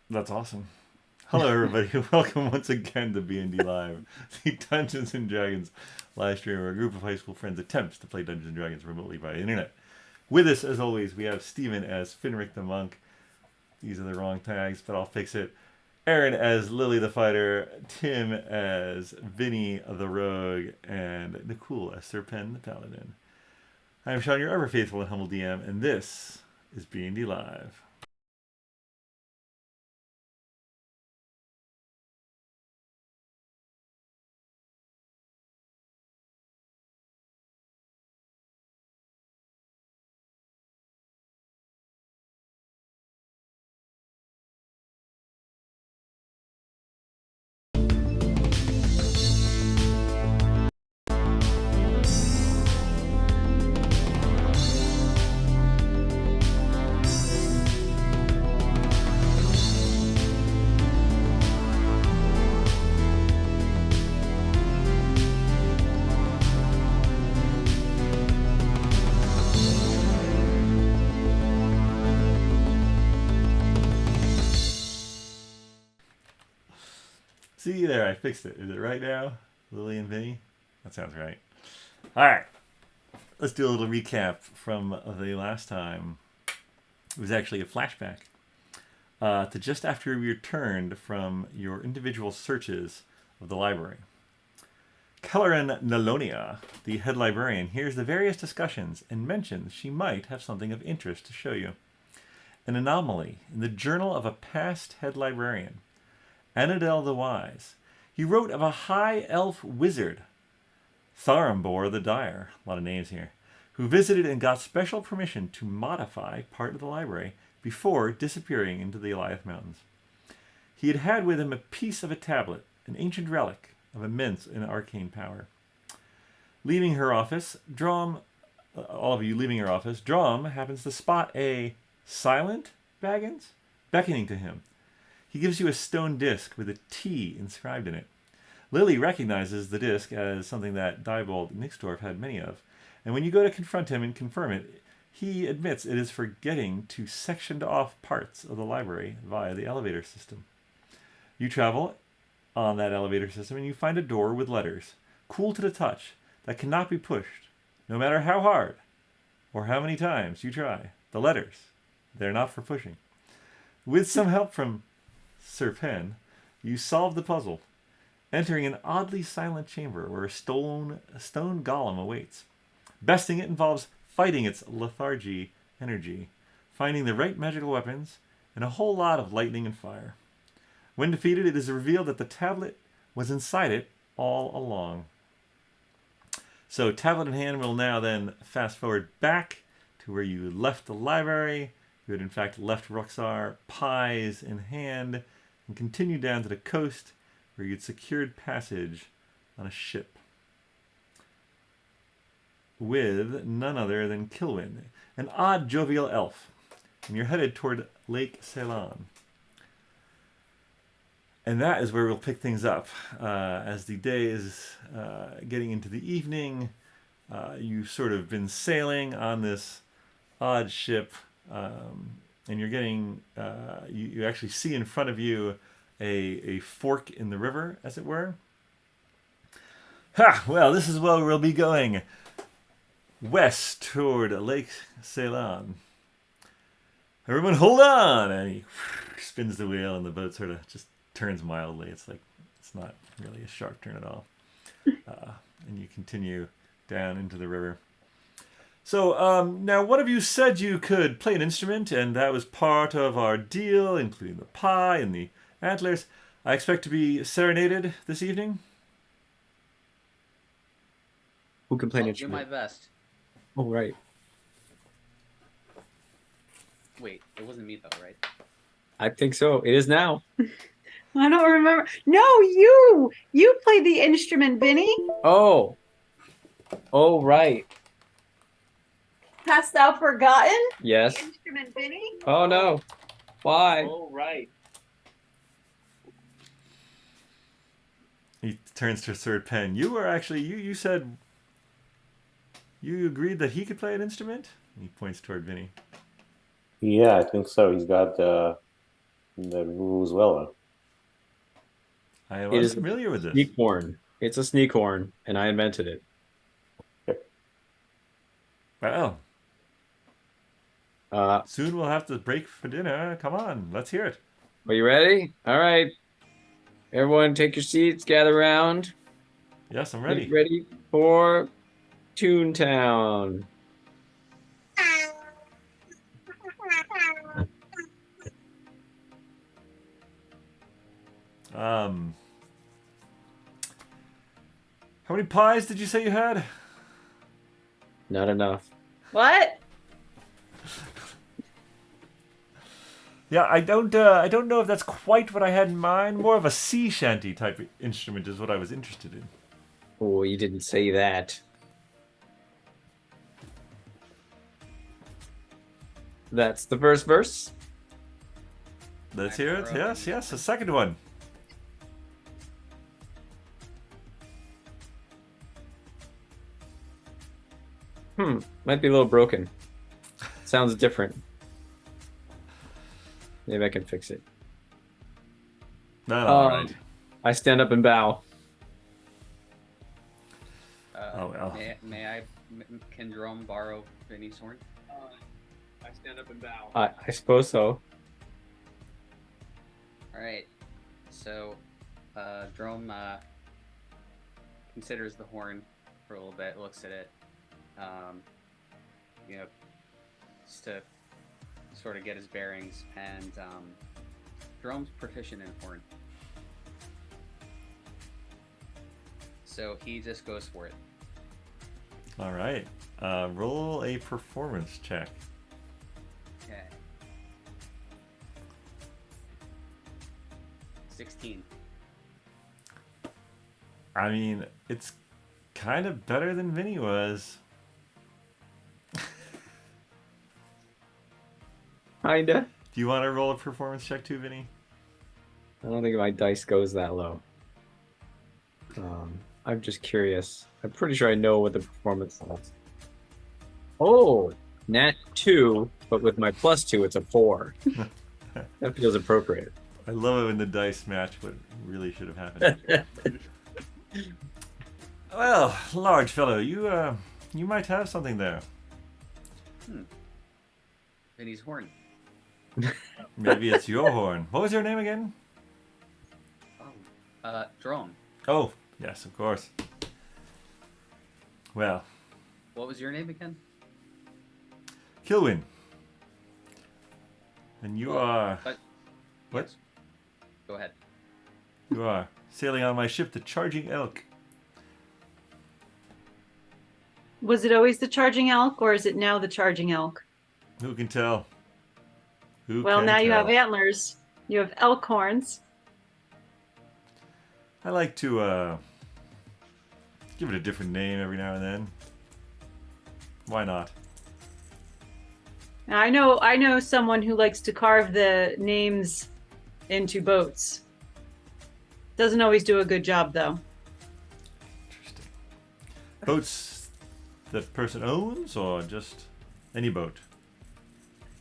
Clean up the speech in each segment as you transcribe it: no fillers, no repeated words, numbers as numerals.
That's awesome. Hello, everybody. Welcome once again to BND Live, the Dungeons and Dragons live stream where a group of high school friends attempts to play Dungeons and Dragons remotely via the internet. With us, as always, we have Steven as Finric the Monk. These are the wrong tags, but I'll fix it. Erin as Lily the Fighter, Tim as Vinny the Rogue, and Nakul as Sir Pen the Paladin. I am Shawn, your ever faithful and humble DM, and this is BND Live. See there, I fixed it. Is it right now? Lily and Vinny? That sounds right. Alright, let's do a little recap from the last time. It was actually a flashback to just after we returned from your individual searches of the library. Kelleran Nalonia, the head librarian, hears the various discussions and mentions she might have something of interest to show you. An anomaly in the journal of a past head librarian, Anadel the Wise. He wrote of a high elf wizard, Tharambor the Dire, a lot of names here, who visited and got special permission to modify part of the library before disappearing into the Goliath Mountains. He had had with him a piece of a tablet, an ancient relic of immense and arcane power. Leaving her office, Dromm, all of you leaving her office, Dromm happens to spot a Sylinth Baggins beckoning to him. He gives you a stone disc with a T inscribed in it. Lily recognizes the disc as something that Diebold Nixdorf had many of, and when you go to confront him and confirm it, he admits it is for getting to sectioned off parts of the library via the elevator system. You travel on that elevator system and you find a door with letters, cool to the touch, that cannot be pushed, no matter how hard or how many times you try. The letters, they're not for pushing. With some help from Sir Pen, you solve the puzzle, entering an oddly silent chamber where a stone golem awaits. Besting it involves fighting its lethargy energy, finding the right magical weapons, and a whole lot of lightning and fire. When defeated, it is revealed that the tablet was inside it all along. So, tablet in hand, we'll now then fast forward back to where you left the library. You had in fact left Roxar, pies in hand, and continued down to the coast where you'd secured passage on a ship with none other than Kilwyn, an odd jovial elf, and you're headed toward Lake Ceylon. And that is where we'll pick things up. As the day is getting into the evening, you've sort of been sailing on this odd ship, and you're getting, you actually see in front of you a fork in the river, as it were. Ha! Well, this is where we'll be going. West toward Lake Ceylon. Everyone hold on! And he spins the wheel and the boat sort of just turns mildly. It's not really a sharp turn at all. And you continue down into the river. So now one of you said you could play an instrument, and that was part of our deal, including the pie and the antlers. I expect to be serenaded this evening. Who can play an I'll do my instrument? best. Oh, right. Wait, it wasn't me though, right? I think so. It is now. I don't remember. No, you play the instrument, Vinny. Oh. Oh, right. Hast thou forgotten? Yes. The instrument, Vinny. Oh, no. Why? Oh, right. He turns to Sir Pen. You were actually, you said, you agreed that he could play an instrument? And he points toward Vinny. Yeah, I think so. He's got the rules well. I It was is familiar with this. sneak horn. It's a sneak horn, and I invented it. Well, Are soon we'll have to break for dinner. Come on, let's hear it. you ready? All right. Everyone, take your seats. Gather around. Yes, I'm Get ready. ready for Toontown. How many pies did you say you had? Not enough. What? Yeah, I don't know if that's quite what I had in mind. More of a sea shanty type of instrument is what I was interested in. Oh, you didn't say that. That's the first verse. Let's hear it. Yes, yes, the second one. Might be a little broken. Sounds different. Maybe I can fix it. Not all right. I stand up and bow. Oh, well. Can Dromm borrow Vinny's horn? I stand up and bow. I suppose so. All right. So, Dromm considers the horn for a little bit, looks at it, just to sort of get his bearings, and Dromm's proficient in horn. So he just goes for it. All right. Roll a performance check. Okay. 16. I mean, it's kind of better than Vinny was. Kinda. Do you want to roll a performance check too, Vinny? I don't think my dice goes that low. I'm just curious. I'm pretty sure I know what the performance is. Oh, nat 2, but with my +2, it's a 4. That feels appropriate. I love it when the dice match what really should have happened. Well, large fellow, you might have something there. Vinny's horn. Maybe it's your horn. What was your name again? Dromm. Oh, yes, of course. Well, What was your name again? Kilwin. And you are... But, What? yes. Go ahead. You are sailing on my ship, the Charging Elk. Was it always the charging elk, or is it now the charging elk? Who can tell? Who Well, can now you tell? have antlers. You have elk horns. I like to give it a different name every now and then. Why not? Now, I know someone who likes to carve the names into boats. Doesn't always do a good job, though. Interesting. Boats that person owns, or just any boat?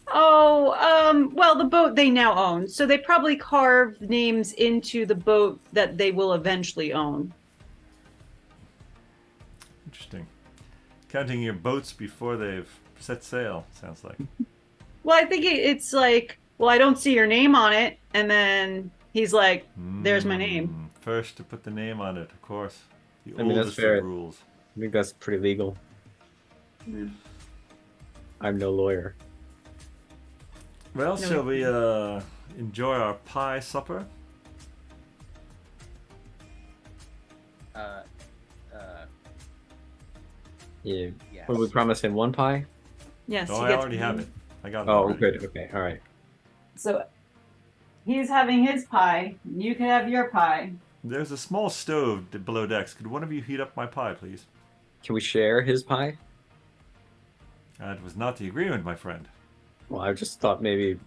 Oh, well, the boat they now own. So they probably carve names into the boat that they will eventually own. Interesting. Counting your boats before they've set sail, sounds like. Well, I think it's like, well, I don't see your name on it. And then he's like, there's my name. First to put the name on it, of course. The I mean, that's oldest fair. of rules. I think that's pretty legal. I'm no lawyer. Well, No. shall we enjoy our pie supper? Yeah. Yes. What we promise him, 1 pie? Yes. Oh, he I gets already have it. I got it. Oh, already. good. Okay. All right. So he's having his pie. You can have your pie. There's a small stove below decks. Could one of you heat up my pie, please? Can we share his pie? That was not the agreement, my friend. Well, I just thought maybe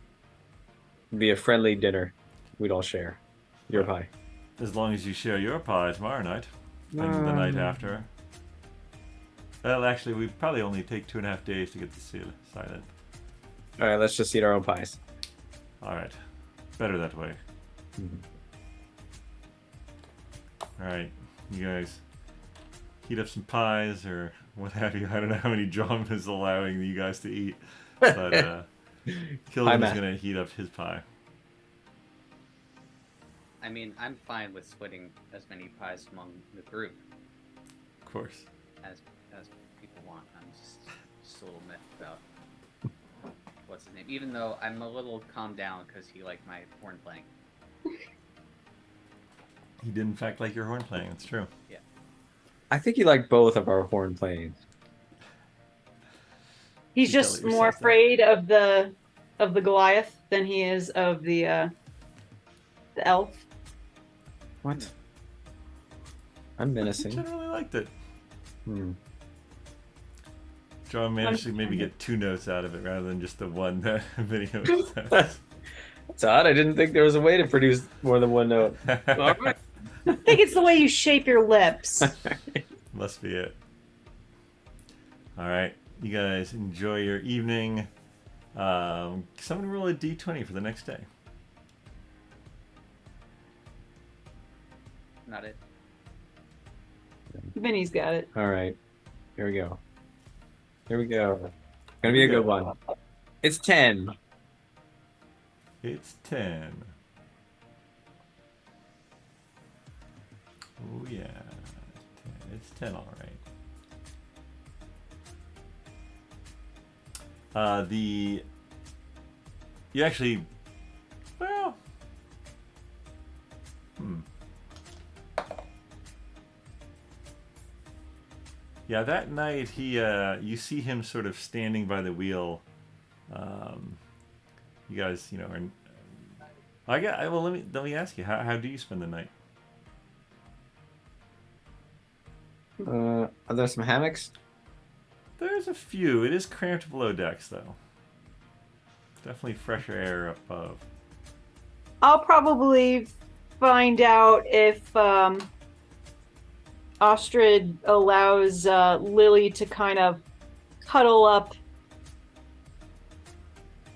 it'd be a friendly dinner. We'd all share your pie. As long as you share your pie tomorrow night. And the night after. Well, actually, we probably only take 2.5 days to get the seal silent. All right, let's just eat our own pies. Alright. better that way. Mhm. All right, you guys heat up some pies or what have you. I don't know how many Dromm is allowing you guys to eat, but Hi, Kilvin is Matt. gonna heat up his pie. I mean, I'm fine with splitting as many pies among the group Of course. as people want. I'm just a little miffed about what's his name. Even though I'm a little calmed down because he liked my horn playing. He did in fact like your horn playing. It's true. Yeah. I think you like both of our horn playing. He's You tell just yourself more that. afraid of the Goliath than he is of the elf. What? I'm He menacing. generally liked it. Hmm. Dromm managed to maybe get 2 notes out of it rather than just the one that video was. That's odd. I didn't think there was a way to produce more than one note. All right. I think it's the way you shape your lips. Must be it. All right, you guys enjoy your evening. Someone roll a d20 for the next day. Not it. Vinny's got it. All right. Here we go. Here we go. Gonna be a good one. It's 10. It's 10. Oh yeah, 10. It's 10, all right. You actually, well, yeah, that night you see him sort of standing by the wheel. You guys, are. Well, let me ask you, how do you spend the night? Are there some hammocks? There's a few. It is cramped below decks, though. Definitely fresher air above. I'll probably find out if Ostrid allows Lily to kind of cuddle up.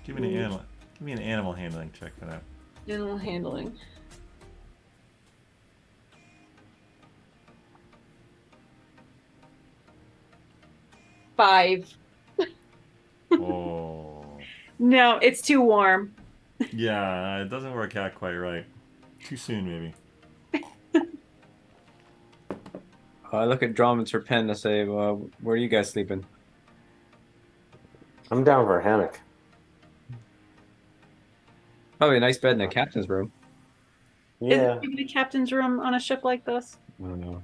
Give me an animal handling check for that. Animal handling. Five. Oh. No, it's too warm. Yeah, it doesn't work out quite right. Too soon, maybe. I look at Dromm and Serpent and say, well, where are you guys sleeping? I'm down for a hammock. Probably a nice bed in the captain's room. Yeah. Is the captain's room on a ship like this? I don't know.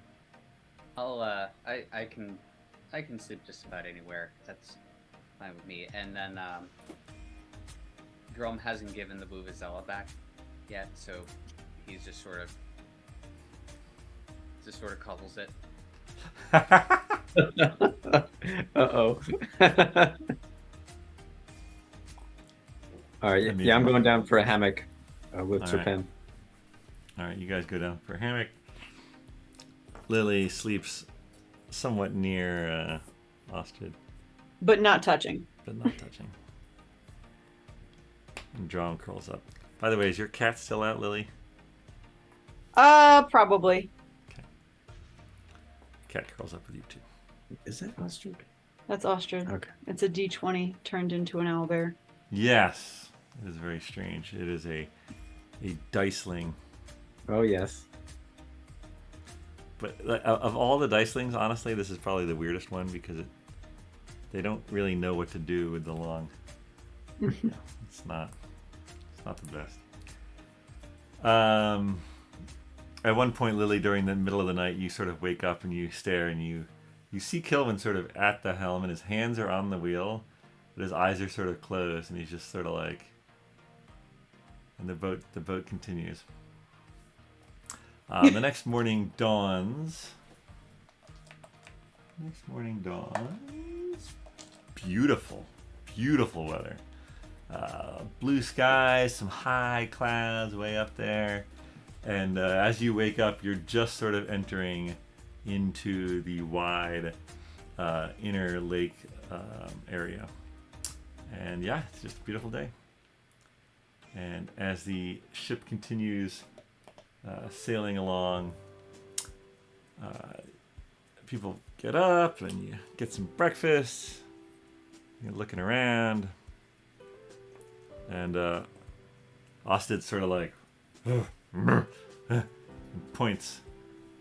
I can sleep just about anywhere. That's fine with me. And then Dromm hasn't given the Vuvuzela back yet, so he's just sort of cuddles it. Uh-oh. All right. Amazing. Yeah, I'm going down for a hammock with All Serpent. All right, you guys go down for a hammock. Lily sleeps somewhat near Ostrid, But not touching. but not touching. And Dromm curls up. By the way, is your cat still out, Lily? Probably. Cat curls up with you too. Is that Ostrid? That's Ostrid. Okay. It's a D20 turned into an owlbear. Yes, it is very strange. It is a diceling. Oh, yes. But of all the dicelings, honestly, this is probably the weirdest one because they don't really know what to do with the long. Yeah, it's not the best. At one point, Lily, during the middle of the night, you sort of wake up and you stare and you see Kilvin sort of at the helm and his hands are on the wheel, but his eyes are sort of closed and he's just sort of like. And the boat continues. The next morning dawns. Beautiful, beautiful weather. Blue skies, some high clouds way up there. And as you wake up, you're just sort of entering into the wide inner lake area. And yeah, it's just a beautiful day. And as the ship continues sailing along, people get up and you get some breakfast. You're looking around, and Osted's sort of like and points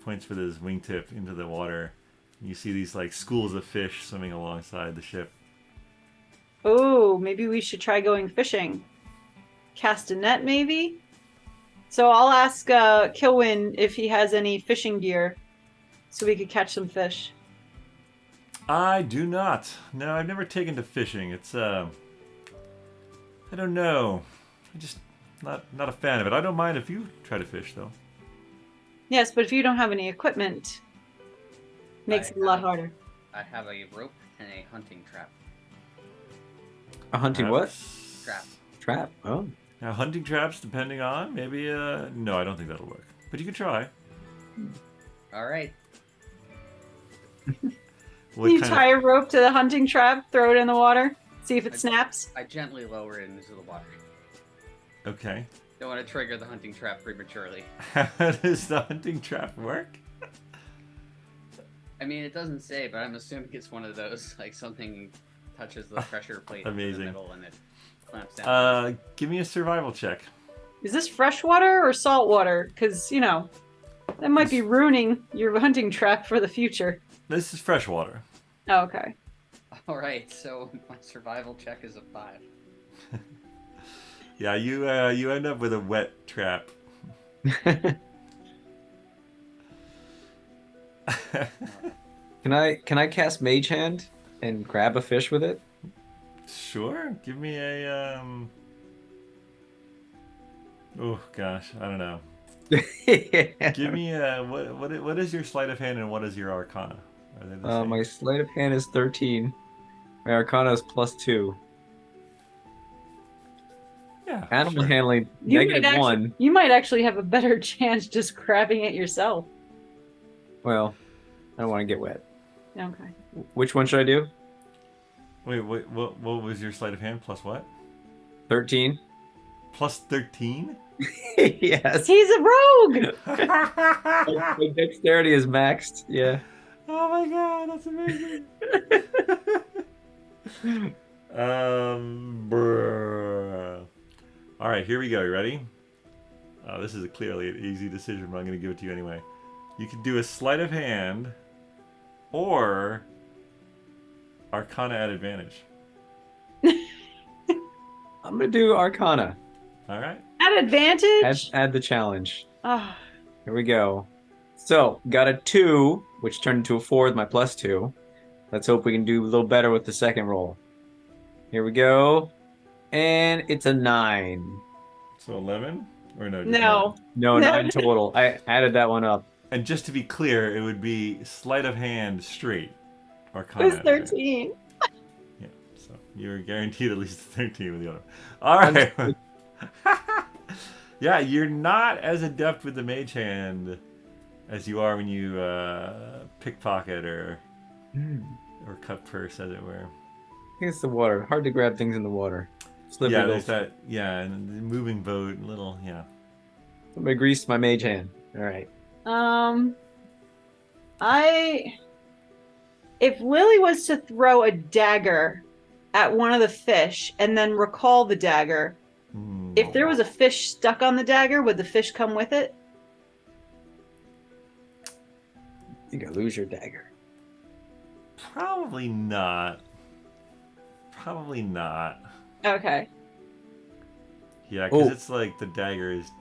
with his wingtip into the water. You see these like schools of fish swimming alongside the ship. Oh, maybe we should try going fishing. Cast a net, maybe? So I'll ask Kilwyn if he has any fishing gear so we could catch some fish. I do not. No, I've never taken to fishing. It's I don't know. I'm just not a fan of it. I don't mind if you try to fish though. Yes, but if you don't have any equipment, makes it a lot harder. I have a rope and a hunting trap. A hunting what? Trap. Trap. Oh. Now hunting traps, depending on maybe. No, I don't think that'll work. But you can try. All right. What You kind tie a rope to the hunting trap, throw it in the water, see if it snaps. I gently lower it into the water. Okay. Don't want to trigger the hunting trap prematurely. How does the hunting trap work? I mean, it doesn't say, but I'm assuming it's one of those, like something touches the pressure plate in Amazing. the middle and it clamps down. Give me a survival check. Is this freshwater or saltwater? Because, you know, that might be ruining your hunting trap for the future. This is freshwater. Oh, okay. All right, so my survival check is a 5. Yeah, you end up with a wet trap. Can I cast Mage Hand and grab a fish with it? Sure. Give me a Oh gosh, I don't know. Give me a what is your sleight of hand and what is your arcana? Are they the same? My sleight of hand is 13. My arcana is +2. Yeah. Animal sure. handling You negative might actually, 1. You might actually have a better chance just grabbing it yourself. Well, I don't want to get wet. Okay. Which one should I do? Wait, what was your sleight of hand? Plus what? 13. Plus 13? Yes. He's a rogue! My dexterity is maxed. Yeah. Oh my god, that's amazing. Bruh. All right, here we go. You ready? This is clearly an easy decision, but I'm going to give it to you anyway. You can do a sleight of hand or arcana at advantage. I'm going to do arcana. All right. At advantage? Add the challenge. Oh, Here we go. So, got a 2, which turned into a 4 with my +2. Let's hope we can do a little better with the second roll. Here we go. And it's a 9. So 11? Or no? just no. 9? No, No. 9 total. I added that one up. And just to be clear, it would be sleight of hand straight. Arcana. It was at advantage. 13. Yeah, so you're guaranteed at least 13 with the other. All right. Yeah, you're not as adept with the mage hand as you are when you pickpocket or cut purse, as it were. I think it's the water. Hard to grab things in the water. Slippery Yeah, little- there's that. Yeah, and the moving boat, little. Yeah. Somebody greased my mage hand. All right. If Lily was to throw a dagger at one of the fish and then recall the dagger, if there was a fish stuck on the dagger, would the fish come with it? You gotta lose your dagger. Probably not. Probably not. Okay. Yeah, because Oh. it's like the dagger is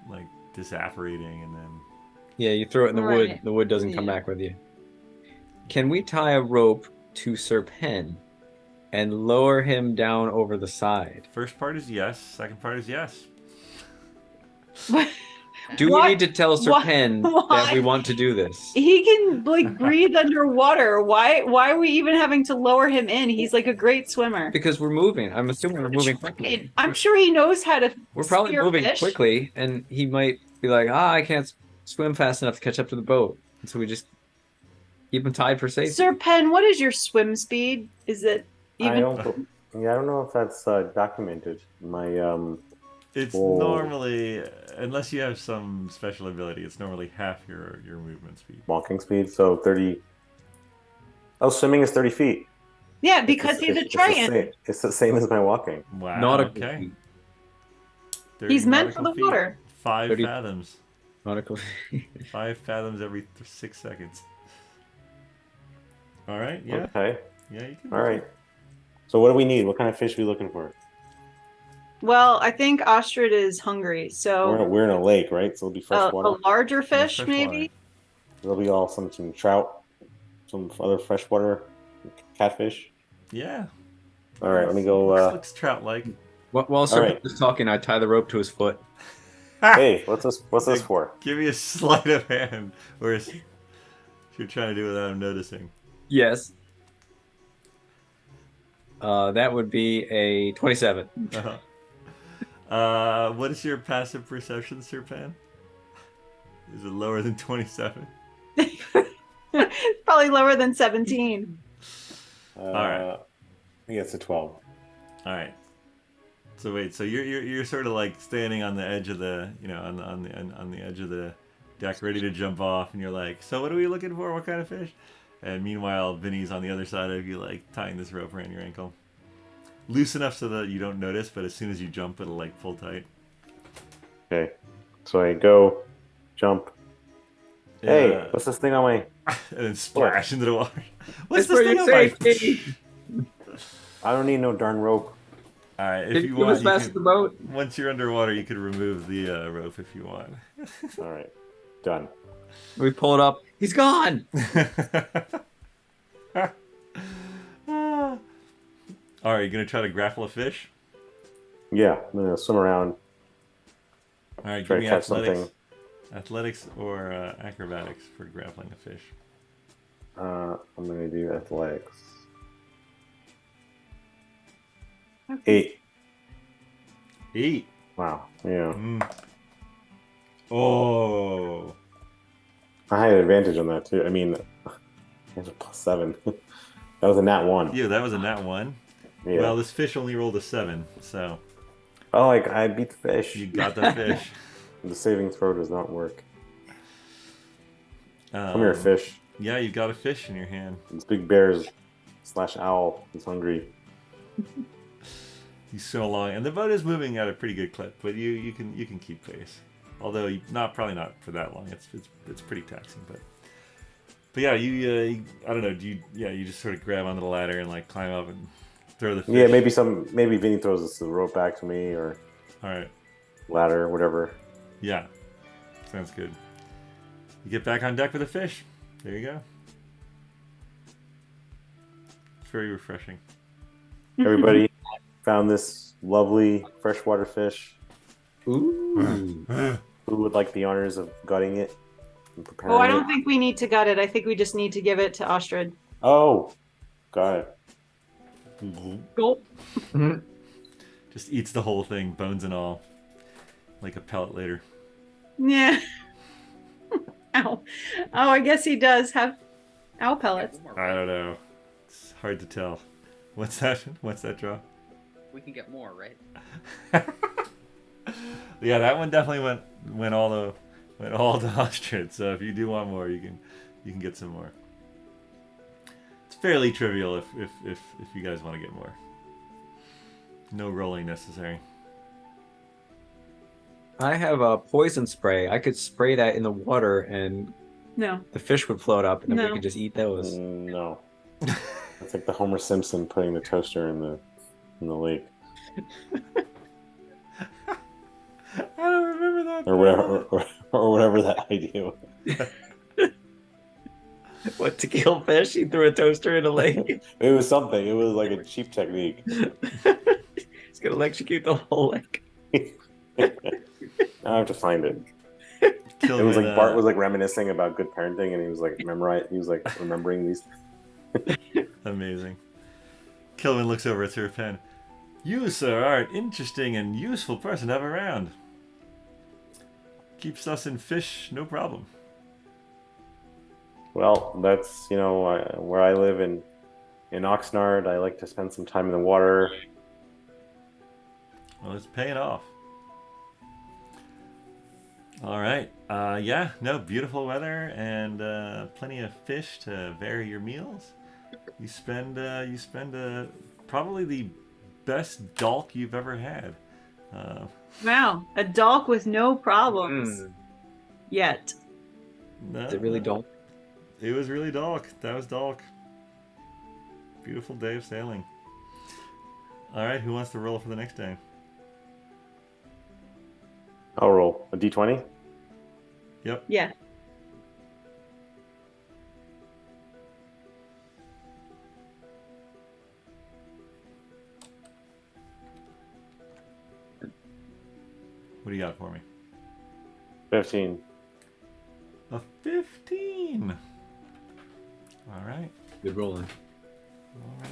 like disapparating, and then Yeah, you throw it in the wood. Right. The wood doesn't come Yeah. back with you. Can we tie a rope to Sir Pen and lower him down over the side? first part is yes. Second part is yes. Do Why- we need to tell Sir why- Pen why? that we want to do this? He can like breathe underwater. Why are we even having to lower him in? He's like a great swimmer. Because we're moving. I'm assuming we're moving quickly. I'm sure he knows how to We're probably steer moving fish. quickly, and he might be like, I can't swim fast enough to catch up to the boat. And so we just keep him tied for safety. Sir Penn, what is your swim speed? Is it I even don't know if that's documented. My It's Whoa. normally, unless you have some special ability, it's normally half your movement speed. Walking speed, so 30. Oh, swimming is 30 feet. Yeah, because he's a triton. It's the same as my walking. Wow. Nautical Okay. feet. 30 He's meant for nautical the feet. water. 5 30. fathoms. Nautical. 5 fathoms every 6 seconds. All right. Yeah. Okay. Yeah. You can. All right. So what do we need? What kind of fish are we looking for? Well, I think Ostrid is hungry, so We're in a lake, right? So it'll be fresh a water. larger fish, fresh maybe. There'll be all some trout, some other freshwater catfish. Yeah. All right, let me go. Looks trout-like. While Serpent right. was talking, I tie the rope to his foot. Hey, what's this? What's this for? Give me a sleight of hand, or if you're trying to do it without him noticing. Yes. That would be a 27. What is your passive perception, Serpan? Is it lower than 27? Probably lower than 17. All right. I think it's a 12. All right. So wait, so you're sort of like standing on the edge of the on the edge of the deck, ready to jump off, and you're like, so what are we looking for? What kind of fish? And meanwhile, Vinny's on the other side of you, like tying this rope around your ankle, loose enough so that you don't notice, but as soon as you jump, it'll like pull tight. Okay, so I go, jump. Hey, Yeah. what's this thing on my? And then splash into the water. What's It's this for thing your on my? safety. I don't need no darn rope. All right, if Did you you give want, us you fast can, the boat? once you're underwater, you could remove the rope if you want. All right, done. We pull it up. He's gone. All right, you gonna try to grapple a fish? Yeah, I'm gonna swim around, All right, try give to me catch athletics, something. athletics or acrobatics for grappling a fish. I'm gonna do athletics. Okay. 8. 8. Wow. Yeah. Mm. Oh. I had an advantage on that too. I mean, it's a +7. That was a nat 1. Yeah, that was a nat 1. Yeah. Well, this fish only rolled a 7, so Oh, I beat the fish. you got the fish. The saving throw does not work. Come here, Um, fish. Yeah, you got a fish in your hand. This big bear's / owl is hungry. He's so long, and the boat is moving at a pretty good clip, but you can keep pace. Although probably not for that long. It's pretty taxing, but yeah, you I don't know. You just sort of grab onto the ladder and like climb up and throw the fish. Yeah, maybe Vinny throws the rope back to me or All right. ladder, whatever. Yeah, sounds good. You get back on deck with a fish. There you go. It's very refreshing. Everybody found this lovely freshwater fish. Ooh. Who would like the honors of gutting it and preparing Oh, I it? don't think we need to gut it. I think we just need to give it to Ostrid. Oh, got it. Gulp. Just eats the whole thing, bones and all, like a pellet later. Yeah. Ow. Oh, I guess he does have owl pellets. One more, I right? don't know. It's hard to tell. What's that? What's that draw? We can get more, right? Yeah, that one definitely went all to Ostrid. So if you do want more, you can get some more. It's fairly trivial if you guys want to get more. No rolling necessary. I have a poison spray. I could spray that in the water and No. the fish would float up and then No. we could just eat those. No. It's like the Homer Simpson putting the toaster in the lake. I don't remember that. Or whatever, or whatever that idea was. What, to kill fish? He threw a toaster in a lake. It was something. It was like a cheap technique. He's gonna electrocute the whole lake. I have to find it. Kill It was with, like Bart was like reminiscing about good parenting, and he was like remembering these. Amazing. Kilvin looks over at her pen. You, sir, are an interesting and useful person to have around. Keeps us in fish, no problem. Well, that's where I live in Oxnard. I like to spend some time in the water. Well, it's paying off. All right. Yeah. No. Beautiful weather and plenty of fish to vary your meals. You spend probably the best dolk you've ever had. Wow, a dolk with no problems yet. No, Is it really dull? It was really dolk. That was dolk. Beautiful day of sailing. All right. Who wants to roll for the next day? I'll roll a d20. Yep. Yeah. What do you got for me? 15. A 15. All right. Good rolling.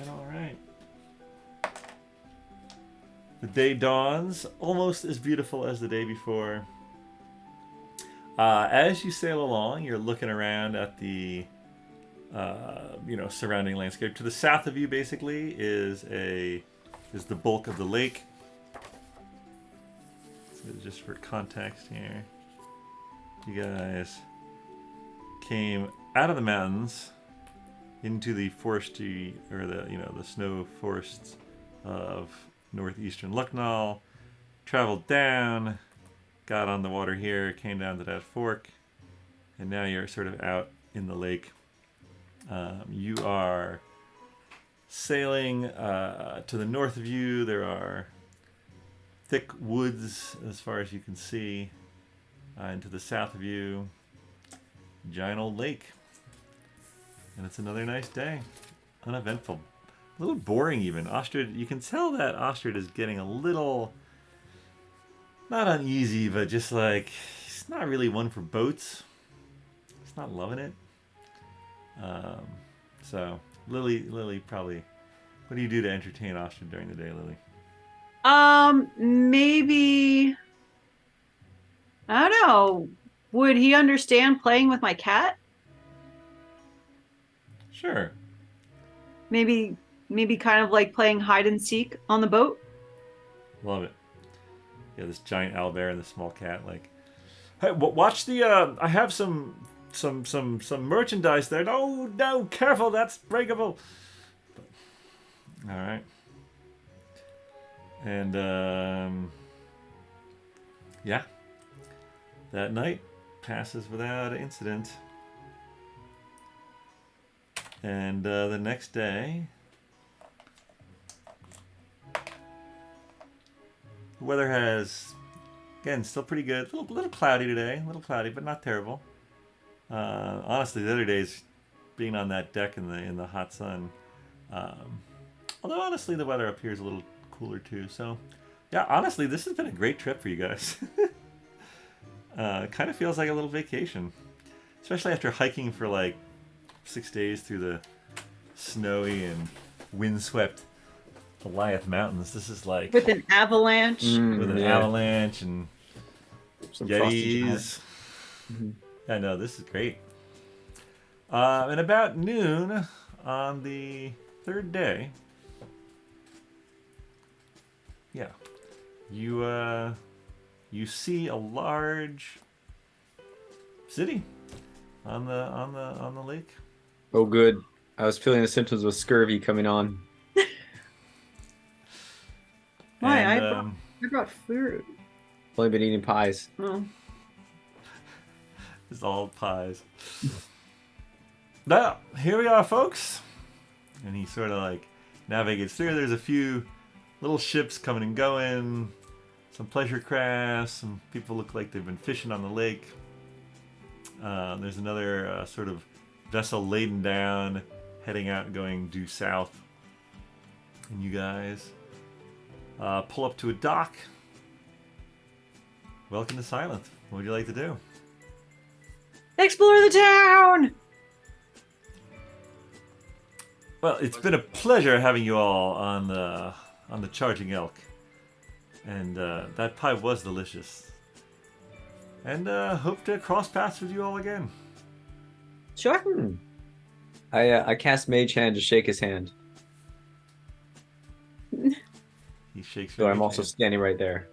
All right. The day dawns, almost as beautiful as the day before. As you sail along, you're looking around at the, surrounding landscape. To the south of you, basically, is the bulk of the lake. So just for context here, you guys came out of the mountains into the foresty, or the snow forests of northeastern Lucknow, traveled down, got on the water here, came down to that fork, and now you're sort of out in the lake. You are sailing to the north of you. There are thick woods as far as you can see. And to the south of you, giant old lake. And it's another nice day. Uneventful. A little boring even. Ostrich, you can tell that Ostrich is getting a little, not uneasy, but just like, he's not really one for boats. He's not loving it. So, Lily probably, what do you do to entertain Ostrich during the day, Lily? Maybe, I don't know. Would he understand playing with my cat? Sure. Maybe kind of like playing hide and seek on the boat. Love it. Yeah, this giant owlbear and this small cat. Like, hey, watch the. I have some merchandise there. No, careful, that's breakable. All right. And yeah, that night passes without incident. And the next day, the weather has, again, still pretty good. A little cloudy today, a little cloudy, but not terrible. Honestly, the other days, being on that deck in the hot sun. Although honestly, the weather up here is a little cooler too. So, yeah, honestly, this has been a great trip for you guys. Kind of feels like a little vacation, especially after hiking for like 6 days through the snowy and windswept Goliath Mountains. This is like With an avalanche. with an avalanche and Some Yetis. I know, this is great. And about noon on the third day, yeah, you see a large city on the lake. Oh, good. I was feeling the symptoms of scurvy coming on. Why? And, I brought food. Only been eating pies. Oh. It's all pies. Now, here we are, folks. And he sort of like navigates through. There's a few little ships coming and going, some pleasure crafts, some people look like they've been fishing on the lake. There's another sort of vessel laden down, heading out and going due south. And you guys pull up to a dock. Welcome to Sylinth. What would you like to do? Explore the town! Well, it's been a pleasure having you all on the Charging Elk, and that pie was delicious. And hope to cross paths with you all again. Sure. I cast Mage Hand to shake his hand. He shakes. So I'm also standing right there.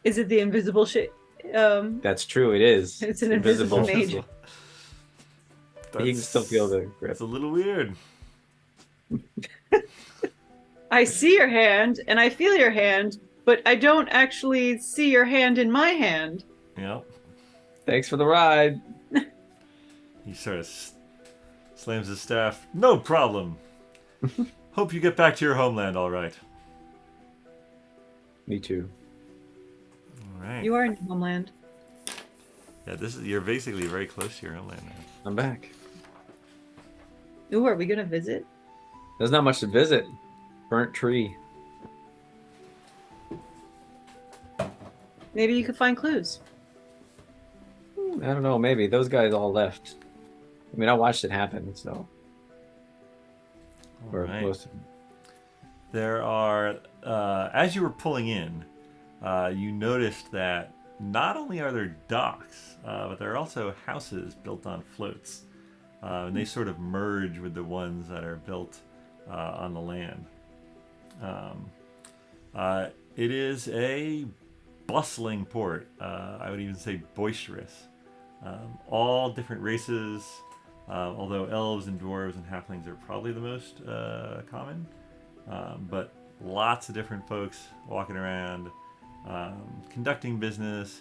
Is it the invisible That's true. It is. It's an invisible mage. You can still feel the grip. It's a little weird. I see your hand and I feel your hand, but I don't actually see your hand in my hand. Yep. Thanks for the ride. He sort of slams his staff. No problem. Hope you get back to your homeland all right. Me too. All right. You are in your homeland. Yeah, you're basically very close to your homeland now. I'm back. Ooh, are we gonna visit? There's not much to visit. Burnt tree. Maybe you could find clues. I don't know. Maybe those guys all left. I mean, I watched it happen, so. All Or right. most of them. There are, as you were pulling in, you noticed that not only are there docks, but there are also houses built on floats. And they sort of merge with the ones that are built on the land. It is a bustling port. I would even say boisterous. All different races, although elves and dwarves and halflings are probably the most common. But lots of different folks walking around, conducting business,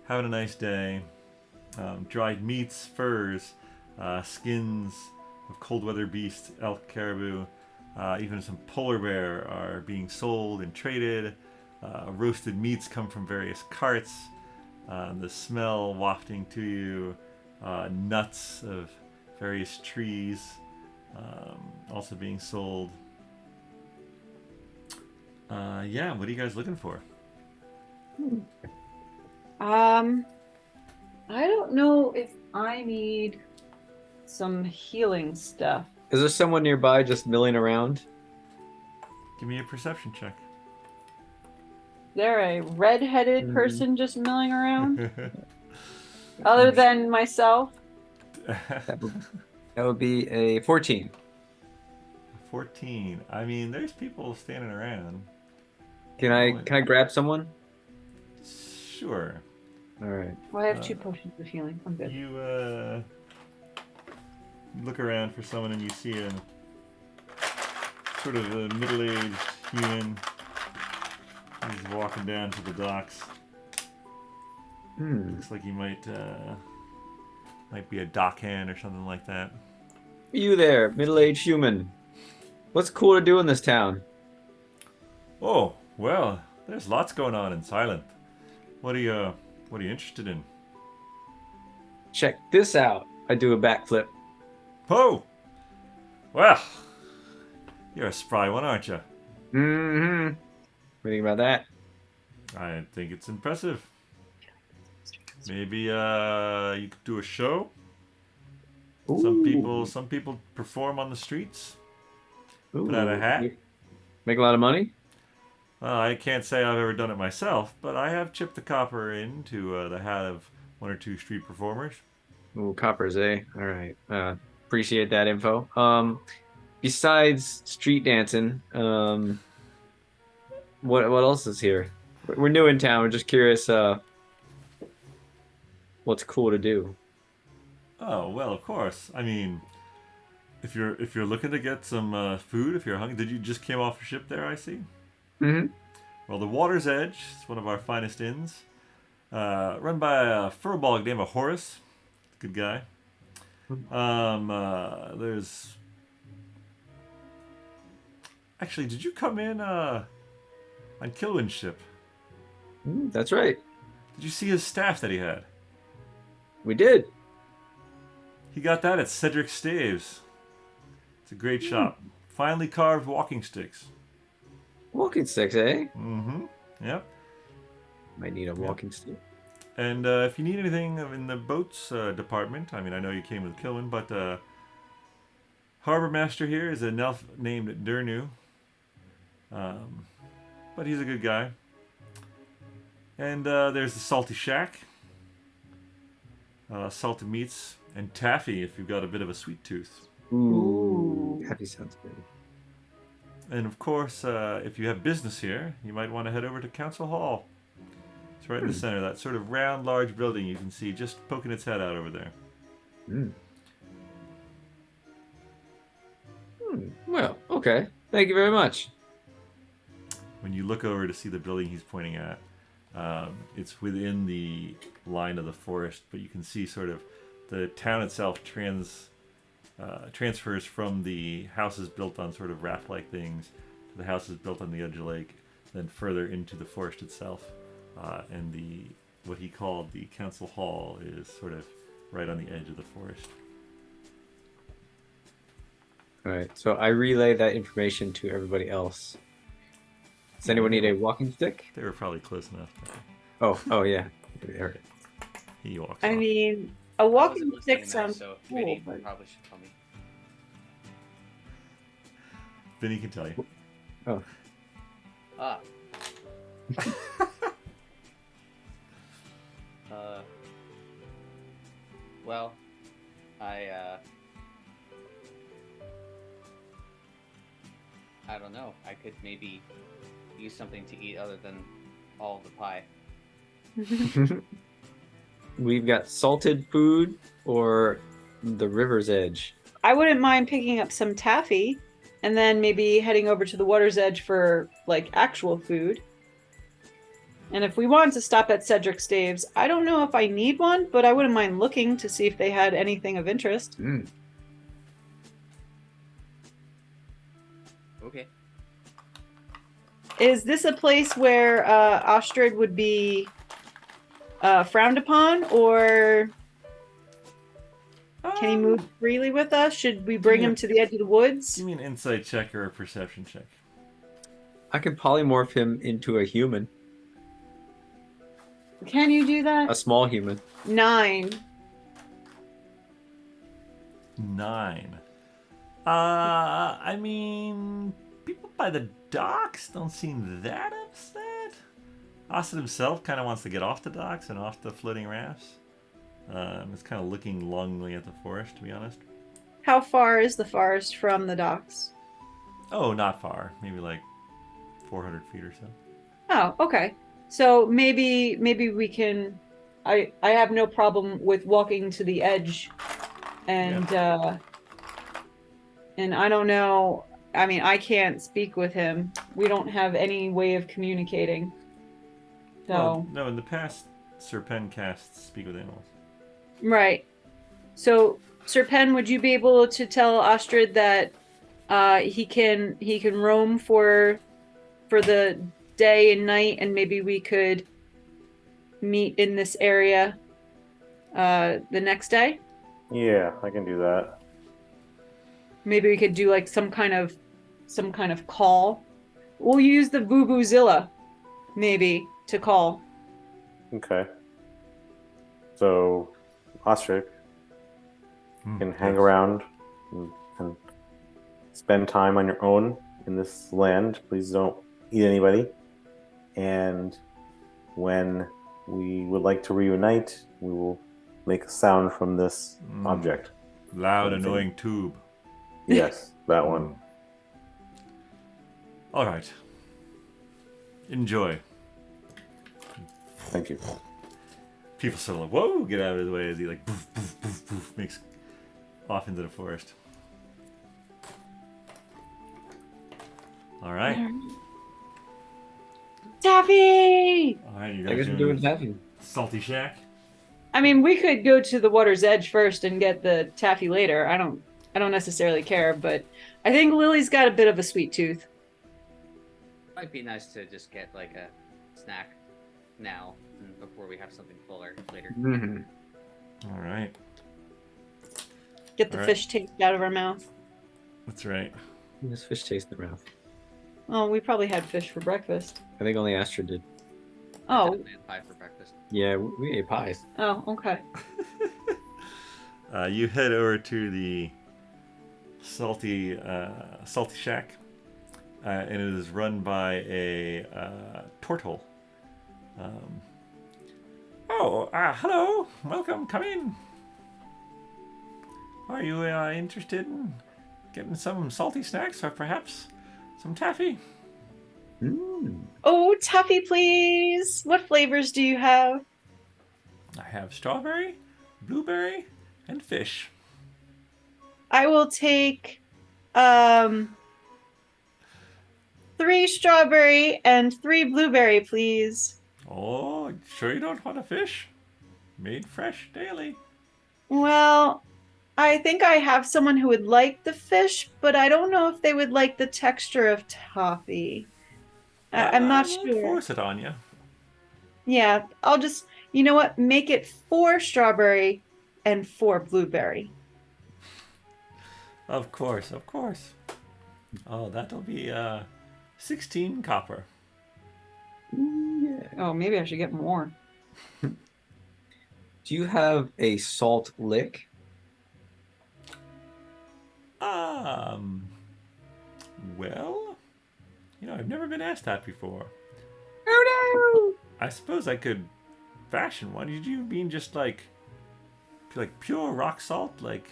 having a nice day. Dried meats, furs, skins of cold weather beasts, elk, caribou, even some polar bear are being sold and traded. Roasted meats come from various carts. The smell wafting to you, nuts of various trees also being sold. Yeah, what are you guys looking for? I don't know if I need some healing stuff. Is there someone nearby just milling around? Give me a perception check. There a red-headed Mhm. person just milling around? Other than myself? That would be a 14. 14. I mean, there's people standing around. Can I grab someone? Sure. All right. Well, I have 2 potions of healing. I'm good. You look around for someone and you see a sort of a middle-aged human. He's walking down to the docks. Looks like he might be a dockhand or something like that. You there, middle-aged human. What's cool to do in this town? Oh, well, there's lots going on in Sylinth. What are you interested in? Check this out. I do a backflip. Oh! Well, you're a spry one, aren't you? Mm-hmm. What do you think about that? I think it's impressive. Maybe you could do a show. Ooh. Some people perform on the streets. Ooh. Put out a hat. Make a lot of money? Well, I can't say I've ever done it myself, but I have chipped the copper into the hat of 1 or 2 street performers. Ooh, coppers, eh? All right. Appreciate that info. Besides street dancing, what else is here? We're new in town. We're just curious. What's cool to do? Oh well, of course. I mean, if you're looking to get some food, if you're hungry, did you just came off a ship there? I see. Mm-hmm. Well, the Water's Edge is one of our finest inns, run by a furball named Horace. Good guy. There's actually, did you come in on Kilwin's ship? That's right. Did you see his staff that he had? We did. He got that at Cedric Staves. It's a great shop. Finely carved walking sticks. Walking sticks, eh? Mm-hmm. Yep. Might need a walking stick. And if you need anything in the boats department, I mean, I know you came with Kilwin, but harbor master here is an elf named Durnu. But he's a good guy. And there's the Salty Shack. Salted meats and taffy if you've got a bit of a sweet tooth. Ooh. Happy sounds good. And of course, if you have business here, you might want to head over to Council Hall. It's It's right in the center, that sort of round, large building you can see just poking its head out over there. Well, okay. Thank you very much. When you look over to see the building he's pointing at, it's within the line of the forest, but you can see sort of the town itself transfers from the houses built on sort of raft-like things to the houses built on the edge of the lake, then further into the forest itself. And what he called the council hall is sort of right on the edge of the forest. All right, so I relay that information to everybody else. Does anyone need a walking stick? They were probably close enough. Oh yeah. There it is. He walks I off. mean, a I walking wasn't stick listening there, sounds so cool, Vinny but- probably should tell me. Vinny can tell you. Oh. Ah. Well, I don't know. I could maybe use something to eat other than all of the pie. We've got salted food or the river's edge. I wouldn't mind picking up some taffy and then maybe heading over to the water's edge for like actual food. And if we want to stop at Cedric Staves, I don't know if I need one, but I wouldn't mind looking to see if they had anything of interest. Okay. Is this a place where Ostrid would be frowned upon, or can he move freely with us? Should we bring him to the edge of the woods? Give me an insight check or a perception check. I could polymorph him into a human, Can you do a that? small human. 9. 9. I mean, people by the docks don't seem that upset. Austin himself kind of wants to get off the docks and off the floating rafts. It's kind of looking longingly at the forest, to be honest. How far is the forest from the docks? Oh, not far. Maybe like 400 feet or so. Oh, okay. So maybe we can. I have no problem with walking to the edge, and and I don't know. I mean, I can't speak with him. We don't have any way of communicating. So Well, no, in the past, Sir Pen casts Speak with Animals. right. So Sir Pen, would you be able to tell Ostrid that he can roam for the day and night, and maybe we could meet in this area the next day? Yeah, I can do that. Maybe we could do like some kind of call. We'll use the Vuvuzela maybe to call. Okay. So, Ostrich can hang around and spend time on your own in this land. Please don't eat anybody. And when we would like to reunite, we will make a sound from this object. Loud, annoying tube. Yes, that one. All right. Enjoy. Thank you. People sort of like, whoa, get out of his way as he like poof, poof, poof, poof, makes off into the forest. All right. Taffy! All right, you I guys guess we're doing doing taffy. Salty Shack? I mean, we could go to the water's edge first and get the taffy later. I don't necessarily care, but I think Lily's got a bit of a sweet tooth. Might be nice to just get like a snack now before we have something fuller later. Mm-hmm. All right. Get the All right. fish taste out of our mouth. That's right. This fish tastes in the mouth. Oh, we probably had fish for breakfast. I think only Astrid did. Oh, Definitely had pie for breakfast. Yeah, we ate pies. oh, okay. You head over to the Salty Shack, and it is run by a turtle. Hello, welcome, come in. Are you interested in getting some salty snacks or perhaps some taffy? Oh, toffee, please. What flavors do you have? I have strawberry, blueberry, and fish. I will take 3 strawberry and 3 blueberry, please. Oh, sure you don't want a fish? Made fresh daily. Well, I think I have someone who would like the fish, but I don't know if they would like the texture of toffee. I'm I not won't sure. force it on you. Yeah, I'll just, you know what? Make it 4 strawberry and 4 blueberry. Of course, of course. Oh, that'll be 16 copper. Yeah. Oh, maybe I should get more. Do you have a salt lick? Well, I've never been asked that before. Oh I suppose I could fashion one. Did you mean just like pure rock salt, like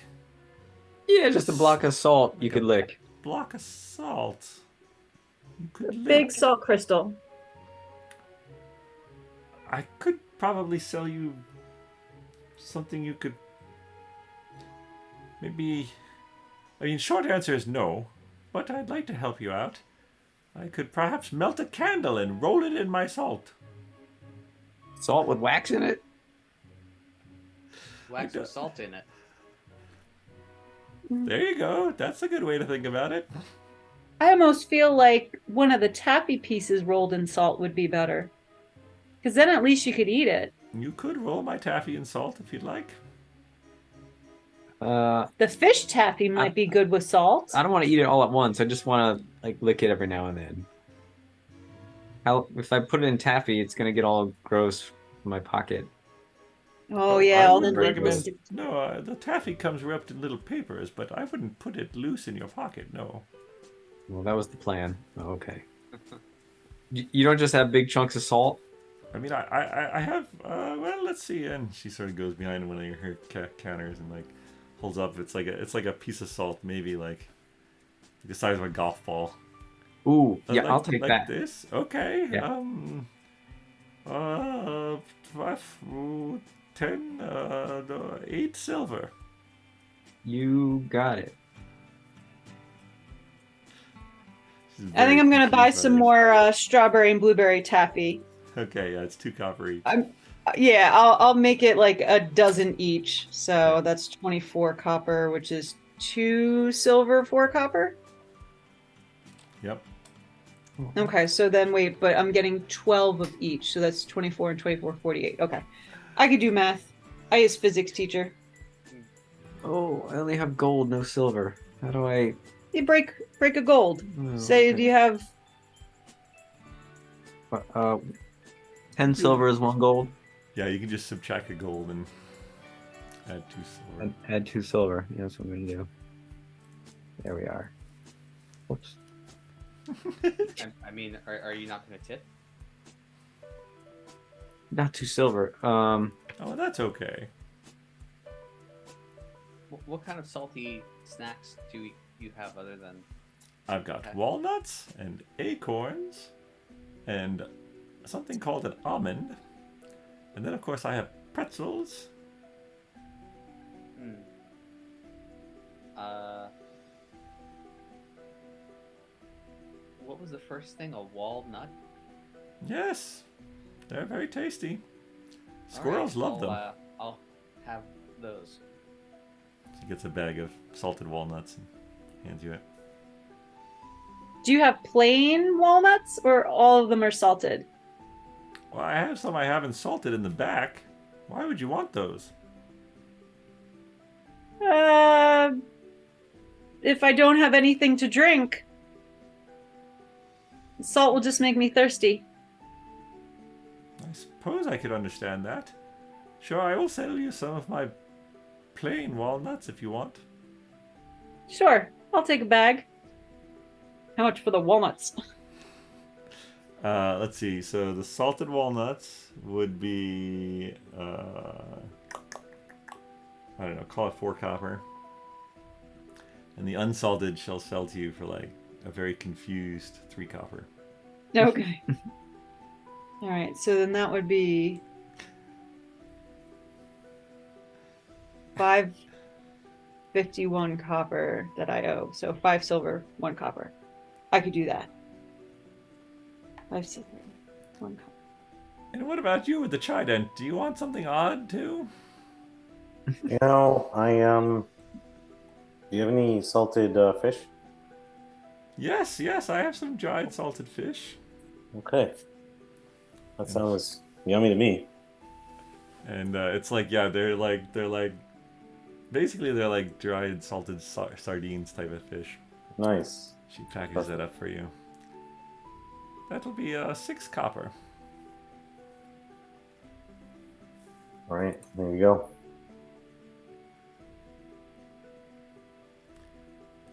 Yeah, just a block of salt you could lick. block of salt? You could no! lick. Big salt crystal. I could probably sell you something you could maybe. I mean, short answer is no, but I'd like to help you out. I could perhaps melt a candle and roll it in my salt. Salt with wax in it? Wax with salt in it. There you go. That's a good way to think about it. I almost feel like one of the taffy pieces rolled in salt would be better. Because then at least you could eat it. You could roll my taffy in salt if you'd like. The fish taffy might be good with salt. I don't want to eat it all at once. I just want to lick it every now and then. If I put it in taffy, it's gonna get all gross in my pocket. Oh yeah, all the wouldn't recommend. linguistic. No, the taffy comes wrapped in little papers, but I wouldn't put it loose in your pocket. No. Well, that was the plan. Oh, okay. You don't just have big chunks of salt? I mean, I have. Well, let's see. And she sort of goes behind one of her counters and holds up. It's like a piece of salt, maybe like the size of a golf ball. Ooh, yeah, I'll take like that. This, okay. Yeah. 8 silver. You got it. I think I'm gonna buy some more strawberry and blueberry taffy. Okay, yeah, it's 2 copper each. I'll make it like a dozen each. So that's 24 copper, which is 2 silver, 4 copper. Yep. Okay, so then wait, but I'm getting 12 of each, so that's 24 and 24, 48. Okay, I could do math. I is physics teacher. Oh, I only have gold, no silver. How do I? You break a gold. Oh, Say, okay. do you have? 10 silver is 1 gold. Yeah, you can just subtract a gold and add 2 silver. Add 2 silver. Yeah, that's what I'm gonna do. There we are. Whoops. I mean, are you not going to tip? Not 2 silver. Oh, that's okay. What kind of salty snacks do you have other than? I've got walnuts and acorns and something called an almond. And then, of course, I have pretzels. What was the first thing? A walnut? Yes, they're very tasty. Squirrels love them. I'll have those. She gets a bag of salted walnuts and hands you it. Do you have plain walnuts, or all of them are salted? Well, I have some I haven't salted in the back. Why would you want those? If I don't have anything to drink, salt will just make me thirsty. I suppose I could understand that. Sure, I will sell you some of my plain walnuts if you want. Sure, I'll take a bag. How much for the walnuts? Let's see. So the salted walnuts would be, I don't know, call it 4 copper. And the unsalted shall sell to you for like a very confused 3 copper. Okay. All right. So then that would be 551 copper that I owe. So 5 silver, 1 copper. I could do that. 5 silver, 1 copper. And what about you with the trident? Do you want something odd too? You know, do you have any salted fish? Yes, I have some dried salted fish. Okay. That sounds yummy to me. And it's like, yeah, they're like basically they're like dried salted sardines type of fish. Nice. She packages that up for you. That'll be 6 copper. All right, there you go.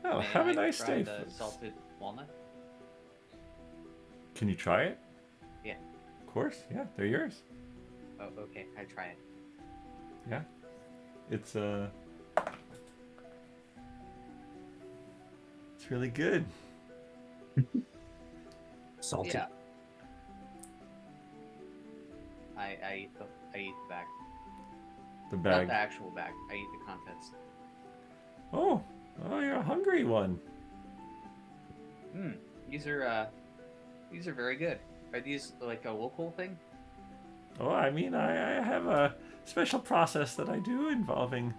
Oh, May have a I nice try day. the folks. salted walnut. Can you try it? Yeah. Of course, yeah, they're yours. Oh, okay. I try it. Yeah. It's it's really good. Salty. Yeah. I eat the bag. The Not bag. the actual bag. I eat the contents. Oh, you're a hungry one. These are very good. Are these like a local thing? Oh, I mean, I have a special process that I do involving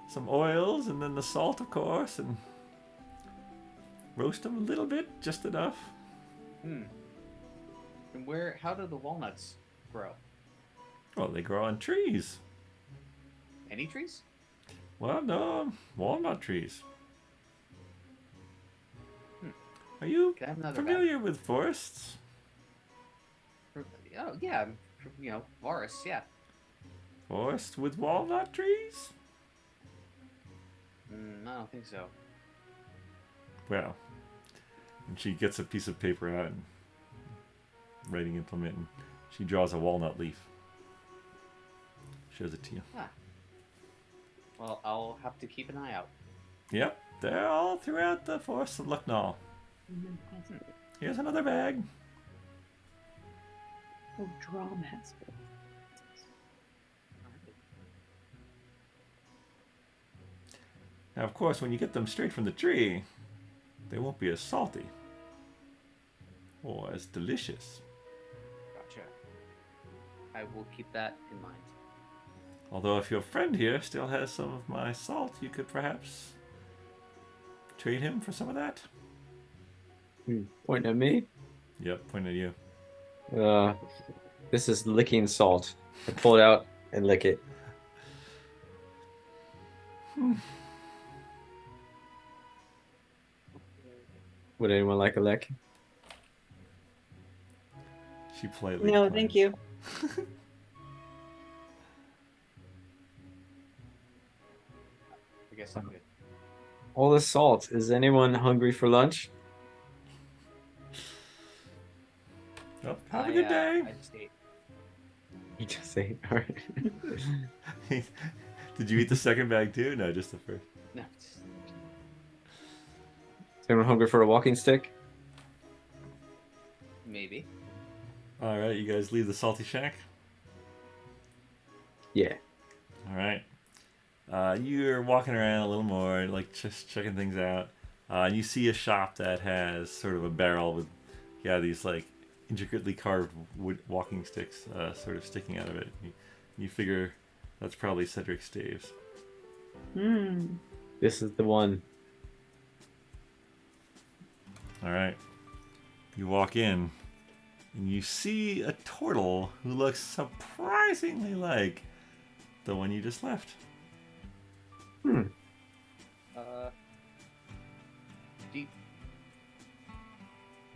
some oils and then the salt, of course, and roast them a little bit, just enough. And how do the walnuts grow? Well, they grow on trees. Any trees? Well, no, walnut trees. Are you Can I have another familiar with forests? bag? Oh yeah, forests. Yeah. Forest with walnut trees? I don't think so. Well, and she gets a piece of paper out and writing implement, and she draws a walnut leaf. Shows it to you. Well, I'll have to keep an eye out. Yep, they're all throughout the forest of Lucknow. Here's another bag. Oh, Dromm has it. Now, of course, when you get them straight from the tree, they won't be as salty or as delicious. Gotcha. I will keep that in mind. Although, if your friend here still has some of my salt, you could perhaps trade him for some of that. Point at me. Yep, point at you. This is licking salt. I pull it out and lick it. Would anyone like a lick? She politely No, declines. thank you. I guess I'm good. All the salt. Is anyone hungry for lunch? Oh, have a good day. I just ate. You just say, all right. Did you eat the second bag too? No, just the first. No. Is anyone hungry for a walking stick? Maybe. All right, you guys leave the salty shack. Yeah. All right. You're walking around a little more, like just checking things out. And you see a shop that has sort of a barrel with, these like intricately carved wood walking sticks sort of sticking out of it. You figure that's probably Cedric's staves. This is the one. All right. You walk in, and you see a turtle who looks surprisingly like the one you just left. Were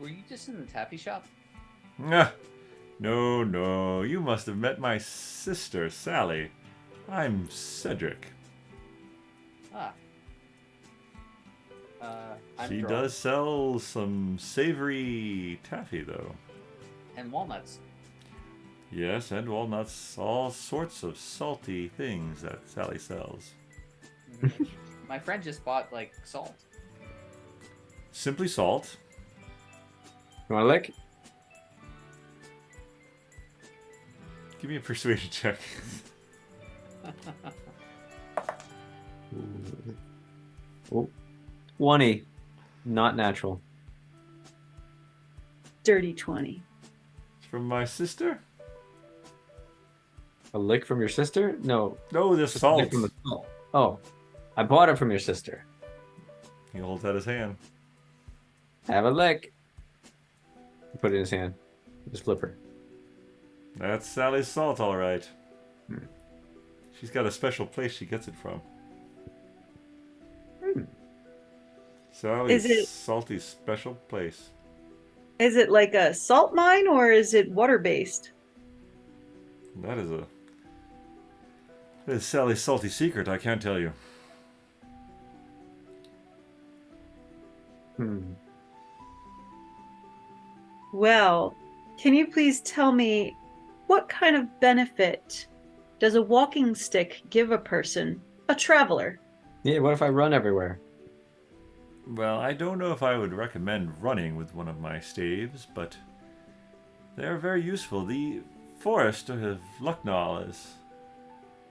you just in the taffy shop? No. You must have met my sister, Sally. I'm Cedric. I'm She Dromm. does sell some savory taffy, though. And walnuts. Yes, and walnuts, all sorts of salty things that Sally sells. My friend just bought like salt. Simply salt. You want a lick? Give me a persuasion check. 20. Not natural. Dirty 20. From my sister? A lick from your sister? No. No, the Just a salt. lick from the salt. Oh. I bought it from your sister. He holds out his hand. Have a lick. Put it in his hand. Just flip her. That's Sally's salt, all right. Hmm. She's got a special place she gets it from. Sally's Is it- salty special place. Is it like a salt mine or is it water based? That is Sally's salty secret, I can't tell you. Well, can you please tell me what kind of benefit does a walking stick give a person, a traveler? Yeah, what if I run everywhere? Well, I don't know if I would recommend running with one of my staves, but they're very useful. The forest of Lucknow is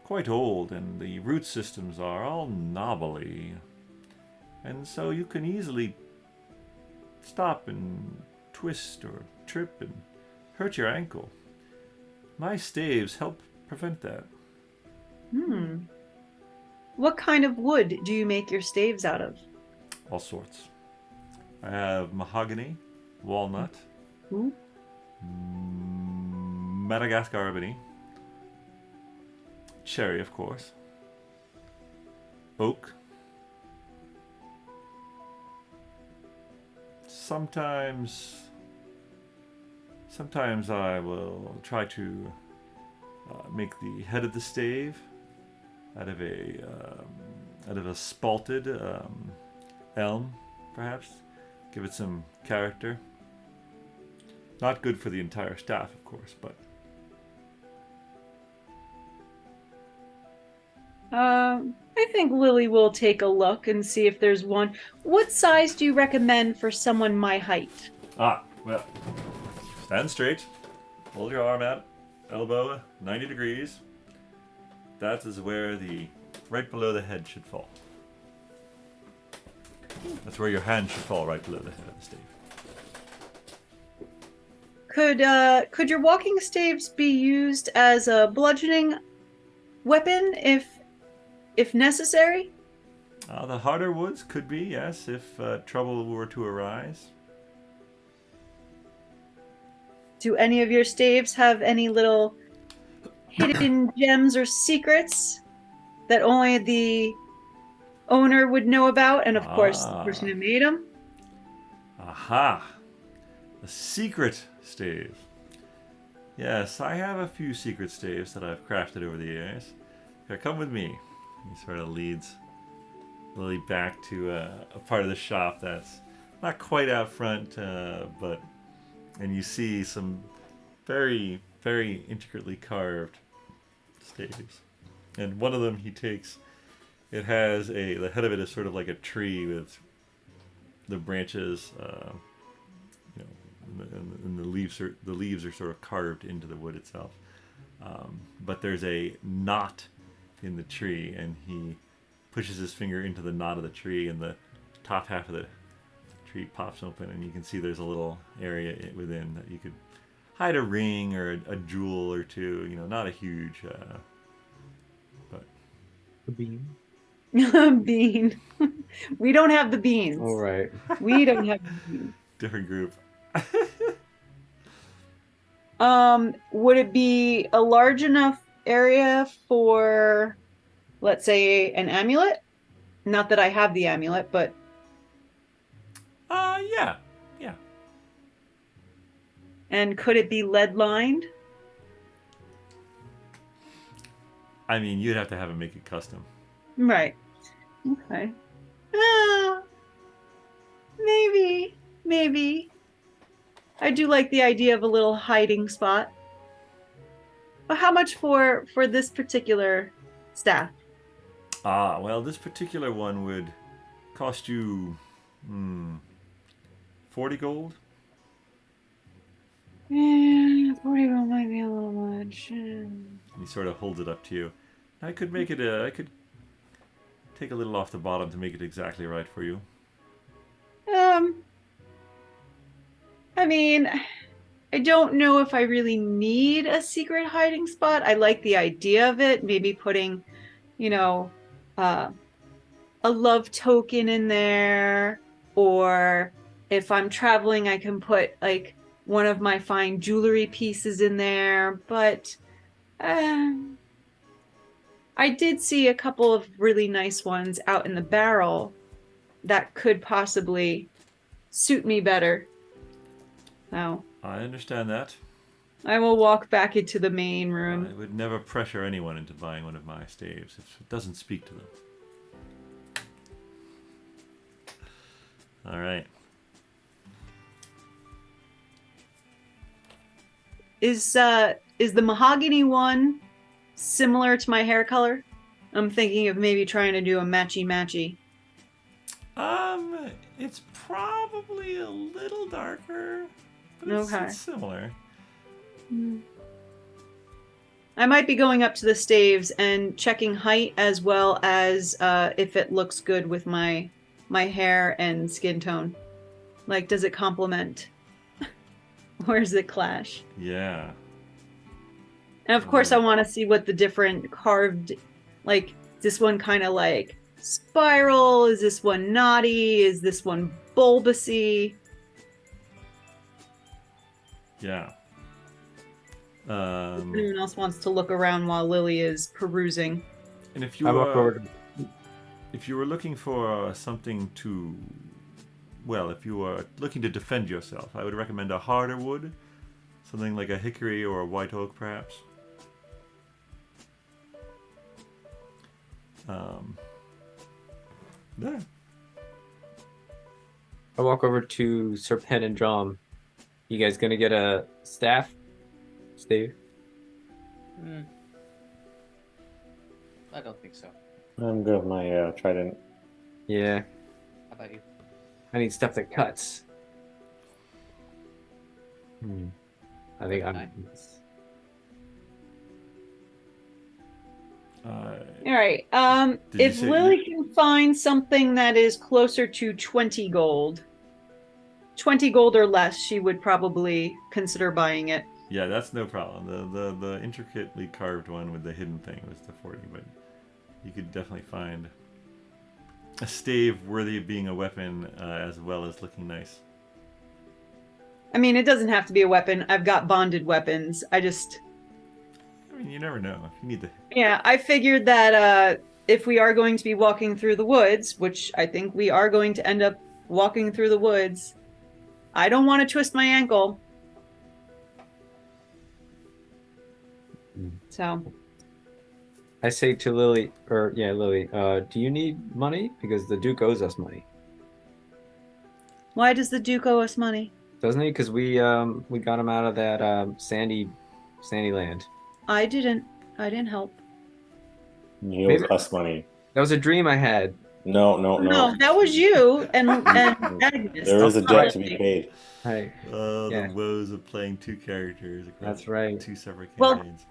quite old, and the root systems are all knobbly. And so you can easily stop and twist or trip and hurt your ankle. My staves help prevent that. What kind of wood do you make your staves out of? All sorts. I have mahogany, walnut, Ooh. Madagascar ebony, cherry, of course, oak. Sometimes I will try to make the head of the stave out of a spalted elm, perhaps. Give it some character. Not good for the entire staff, of course, but I think Lily will take a look and see if there's one. What size do you recommend for someone my height? well, stand straight. Hold your arm out, elbow 90 degrees. That is where right below the head should fall. That's where your hand should fall, right below the head of the stave. Could your walking staves be used as a bludgeoning weapon if necessary? The harder woods could be, yes, if trouble were to arise. Do any of your staves have any little hidden gems or secrets that only the owner would know about, and of course the person who made them? Aha! A secret stave. Yes, I have a few secret staves that I've crafted over the years. Here, come with me. He sort of leads Lily back to a part of the shop that's not quite out front, and you see some very, very intricately carved staves. And one of them he takes. It has the head of it is sort of like a tree with the branches, and the leaves are sort of carved into the wood itself. But there's a knot in the tree, and he pushes his finger into the knot of the tree, and the top half of the tree pops open, and you can see there's a little area within that you could hide a ring or a jewel or two. Not a huge, but The bean. Bean. We don't have the beans. All right. We don't have the beans. different group. Would it be a large enough area for, let's say, an amulet? Not that I have the amulet, but Yeah. and could it be lead lined? I mean, you'd have to have him make it custom. Right. Okay. Maybe. I do like the idea of a little hiding spot. But how much for this particular staff? Well, this particular one would cost you 40 gold. Yeah, 40 might be a little much. And he sort of holds it up to you. I could make it I could take a little off the bottom to make it exactly right for you. I mean, I don't know if I really need a secret hiding spot. I like the idea of it. Maybe putting, a love token in there, or if I'm traveling, I can put like one of my fine jewelry pieces in there. But I did see a couple of really nice ones out in the barrel that could possibly suit me better. So I understand that. I will walk back into the main room. I would never pressure anyone into buying one of my staves if it doesn't speak to them. All right. Is the mahogany one similar to my hair color? I'm thinking of maybe trying to do a matchy-matchy. It's probably a little darker, but it's similar. I might be going up to the staves and checking height as well as if it looks good with my hair and skin tone. Like, does it complement? Or does it clash? Yeah. And of course, I want to see what the different carved, like, this one kind of like spiral? Is this one knotty? Is this one bulbousy? Yeah. If anyone else wants to look around while Lily is perusing. And if you were looking for something to, well, if you were looking to defend yourself, I would recommend a harder wood, something like a hickory or a white oak, perhaps. Yeah. I walk over to Serpent and Dromm. You guys gonna get a staff, Steve? I don't think so. I'm good with my trident. Yeah. How about you? I need stuff that cuts. I think I'm. All right. If Lily can find something that is closer to 20 gold, 20 gold or less, she would probably consider buying it. Yeah, that's no problem. The intricately carved one with the hidden thing was the 40, but you could definitely find a stave worthy of being a weapon as well as looking nice. I mean, it doesn't have to be a weapon. I've got bonded weapons. I mean, you never know. If you need the... Yeah, I figured that if we are going to be walking through the woods, which I think we are going to end up walking through the woods, I don't want to twist my ankle. So I say to Lily, Lily, do you need money? Because the Duke owes us money. Why does the Duke owe us money? Doesn't he? Because we got him out of that sandy land. I didn't help. He owes us money. That was a dream I had. No, that was you and Agnes. There is a debt to be paid. Hey. The woes of playing two characters across That's right. two separate campaigns.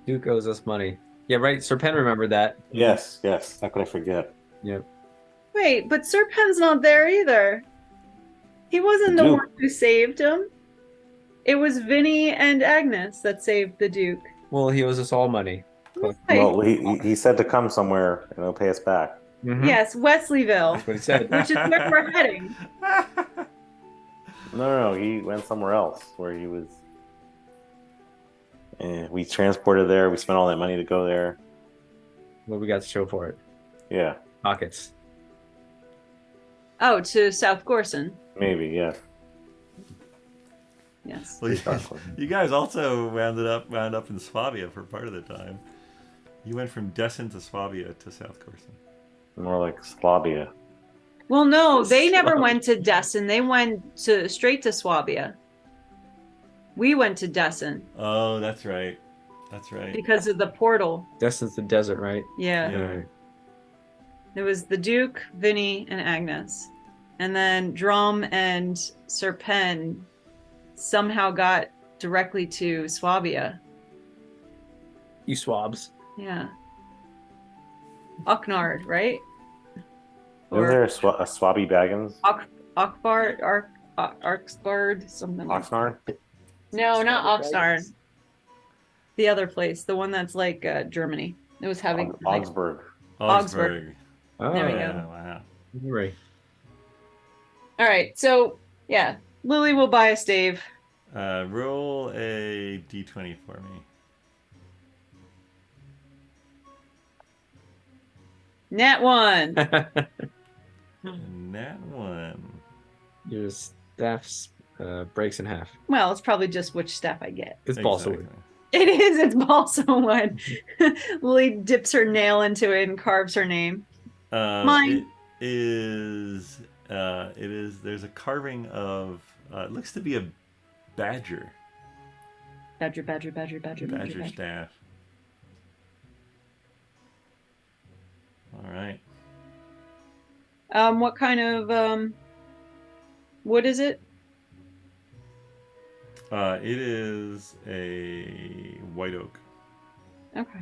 Duke owes us money. Yeah, right. Serpent remembered that. Yes. How could I forget? Yep. Wait, but Serpent's not there either. He wasn't the one who saved him. It was Vinny and Agnes that saved the Duke. Well, he owes us all money. Right. Well, he said to come somewhere and he'll pay us back. Mm-hmm. Yes, Wesleyville. That's what he said. Which is where we're heading. No, he went somewhere else where he was. We transported there. We spent all that money to go there. What we got to show for it? Yeah. Pockets. Oh, to South Gorson. Maybe, yeah. Yes. Well, you guys also wound up in Swabia for part of the time. You went from Dessen to Swabia to South Gorson. More like Slavia. Well, no, they never went to Dessen. They went straight to Swabia. We went to Dessen. Oh, that's right. That's right. Because of the portal. Dessen's the desert, right? Yeah. Right. It was the Duke, Vinny, and Agnes. And then Dromm and Serpent somehow got directly to Swabia. You swabs. Yeah. Ocknard, right? Isn't there a Swabby Baggins? Ockbard, Arksbard, something like Oxnard? No, not Swabby Oxnard. Baggins? The other place, the one that's like Germany. It was having like, Augsburg. Augsburg. Oh, There we Yeah, go. wow. right. All right, so yeah, Lily will buy a stave. Roll a d20 for me. Nat 1. And that one. Your staff breaks in half. Well, it's probably just which staff I get. It's balsa wood. It is. It's balsa wood. Lily dips her nail into it and carves her name. Mine. It is. There's a carving of. It looks to be a badger. Badger. Badger staff. All right. What kind of wood is it? It is a white oak. Okay.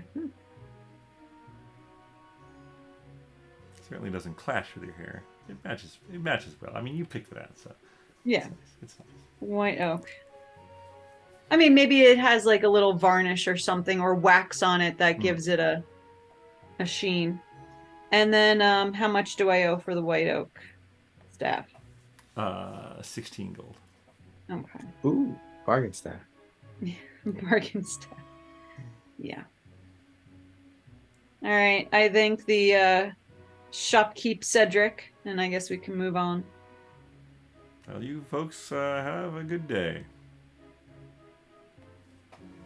Certainly doesn't clash with your hair. It matches. It matches well. I mean, you picked it out, so. Yeah. It's nice. White oak. I mean, maybe it has like a little varnish or something or wax on it that gives it a sheen. And then how much do I owe for the white oak staff? 16 gold. Okay. Ooh, bargain staff. Bargain staff. Yeah. All right. I think the shopkeep Cedric, and I guess we can move on. Well, you folks have a good day.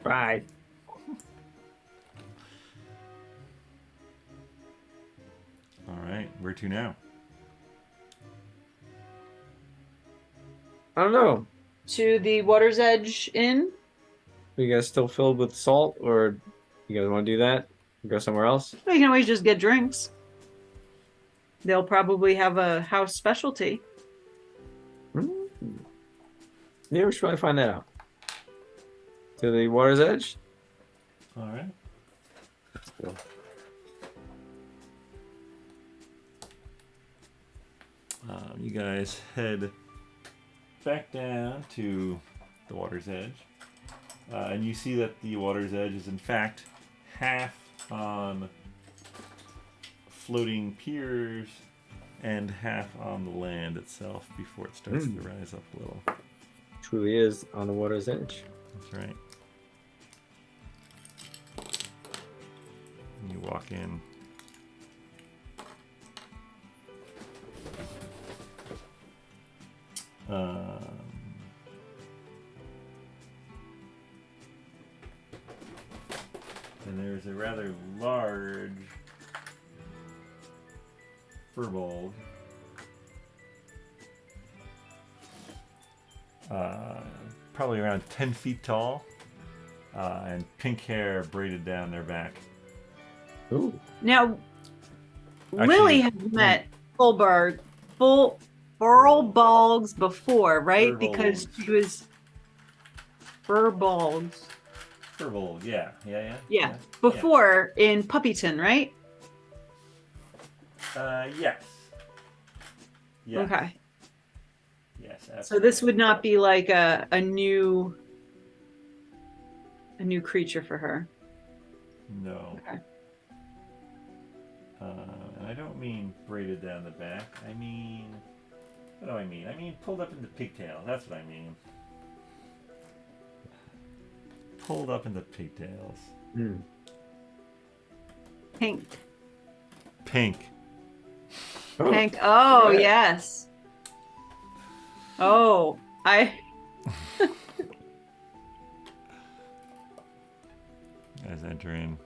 Right. All right, where to now? I don't know. To the Water's Edge Inn. Are you guys still filled with salt, or you guys want to do that? Go somewhere else? We can always just get drinks. They'll probably have a house specialty. Yeah, we should probably find that out. To the Water's Edge? All right. Let's go. You guys head back down to the water's edge, and you see that the water's edge is in fact half on floating piers and half on the land itself before it starts to rise up a little. Truly is on the Water's Edge. That's right. And you walk in. And there's a rather large furball, probably around 10 feet tall, and pink hair braided down their back. Ooh. Now, Actually, Lily has met Fullberg, Furlbalgs before, right? Furbolgs. Because she was Furbalgs. Furball, yeah. Yeah, before in Puppyton, right? Yes. Yeah. Okay. Yes. So Absolutely. this would not be like a new creature for her. No. Okay. And I don't mean braided down the back. I mean, what do I mean? I mean pulled up into pigtails. That's what I mean. Pulled up into pigtails. Pink. Pink. Oh, Pink. Oh, right. yes. Oh, Guys enter in.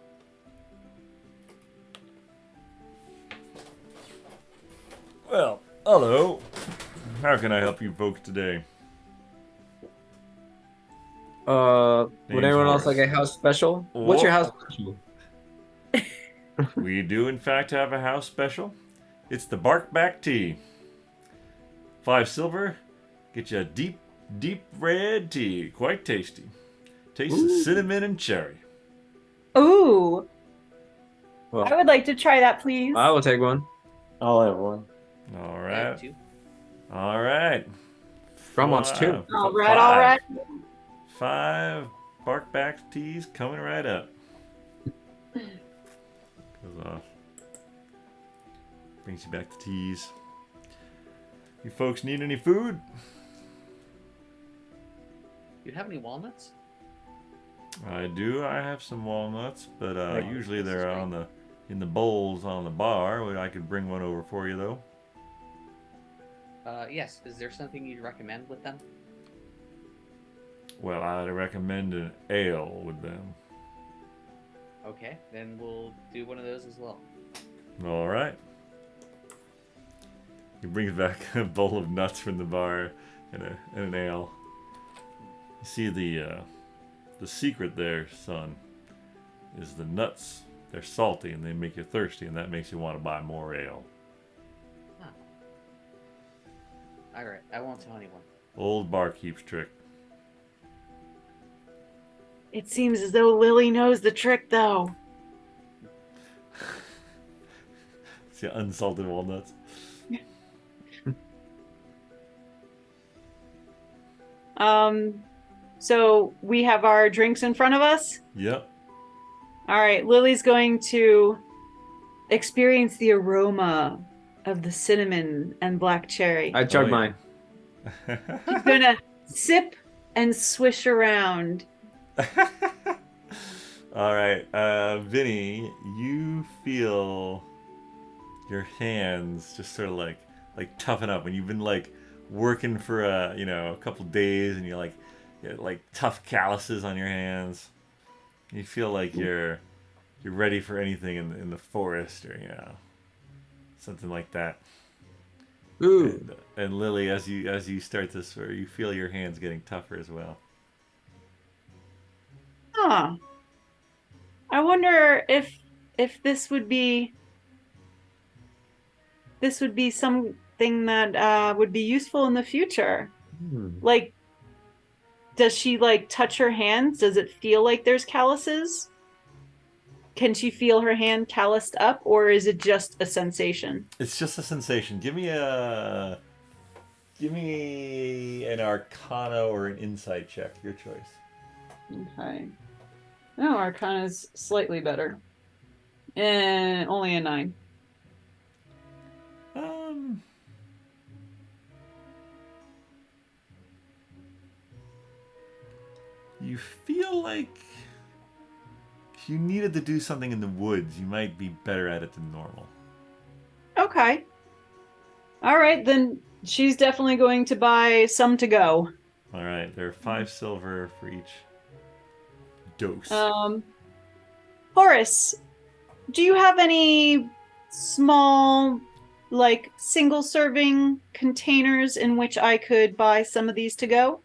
Well, hello. How can I help you folks today? Would Name's anyone else Horace. like a house special? What's your Whoa. house special? We do, in fact, have a house special. It's the barkback tea. 5 silver, get you a deep, Deep red tea. Quite tasty. Tastes of cinnamon and cherry. Ooh, Well, I would like to try that, please. I will take one. I'll have one. All I have right. 2. All right. Dromm wants 2. All right, all right. 5 barkback teas coming right up. Goes off. Brings you back to teas. You folks need any food? You have any walnuts? I do. I have some walnuts, but usually This is they're great. in the bowls on the bar. I could bring one over for you though. Yes. Is there something you'd recommend with them? Well, I'd recommend an ale with them. Okay, then we'll do one of those as well. All right. He brings back a bowl of nuts from the bar and an ale. You see the secret there, son, is the nuts. They're salty and they make you thirsty, and that makes you want to buy more ale. All right, I won't tell anyone. Old barkeep's trick. It seems as though Lily knows the trick, though. See unsalted walnuts. So we have our drinks in front of us. Yep. All right, Lily's going to experience the aroma of the cinnamon and black cherry. I chugged yeah. mine. She's gonna sip and swish around. All right, Vinny, you feel your hands just sort of like toughen up when you've been like working for a couple days, and you get tough calluses on your hands. You feel like you're ready for anything in the forest, or something like that. Ooh. And Lily, as you start this, or you feel your hands getting tougher as well. Huh. I wonder if this would be something that would be useful in the future. Like, does she touch her hands? Does it feel like there's calluses? Can she feel her hand calloused up, or is it just a sensation? It's just a sensation. Give me an Arcana or an Insight check, your choice. Okay. No, Arcana's slightly better. And only a 9. You feel like if you needed to do something in the woods, you might be better at it than normal. Okay. All right, then she's definitely going to buy some to go. All right, there are 5 silver for each dose. Horace, do you have any small, single-serving containers in which I could buy some of these to go?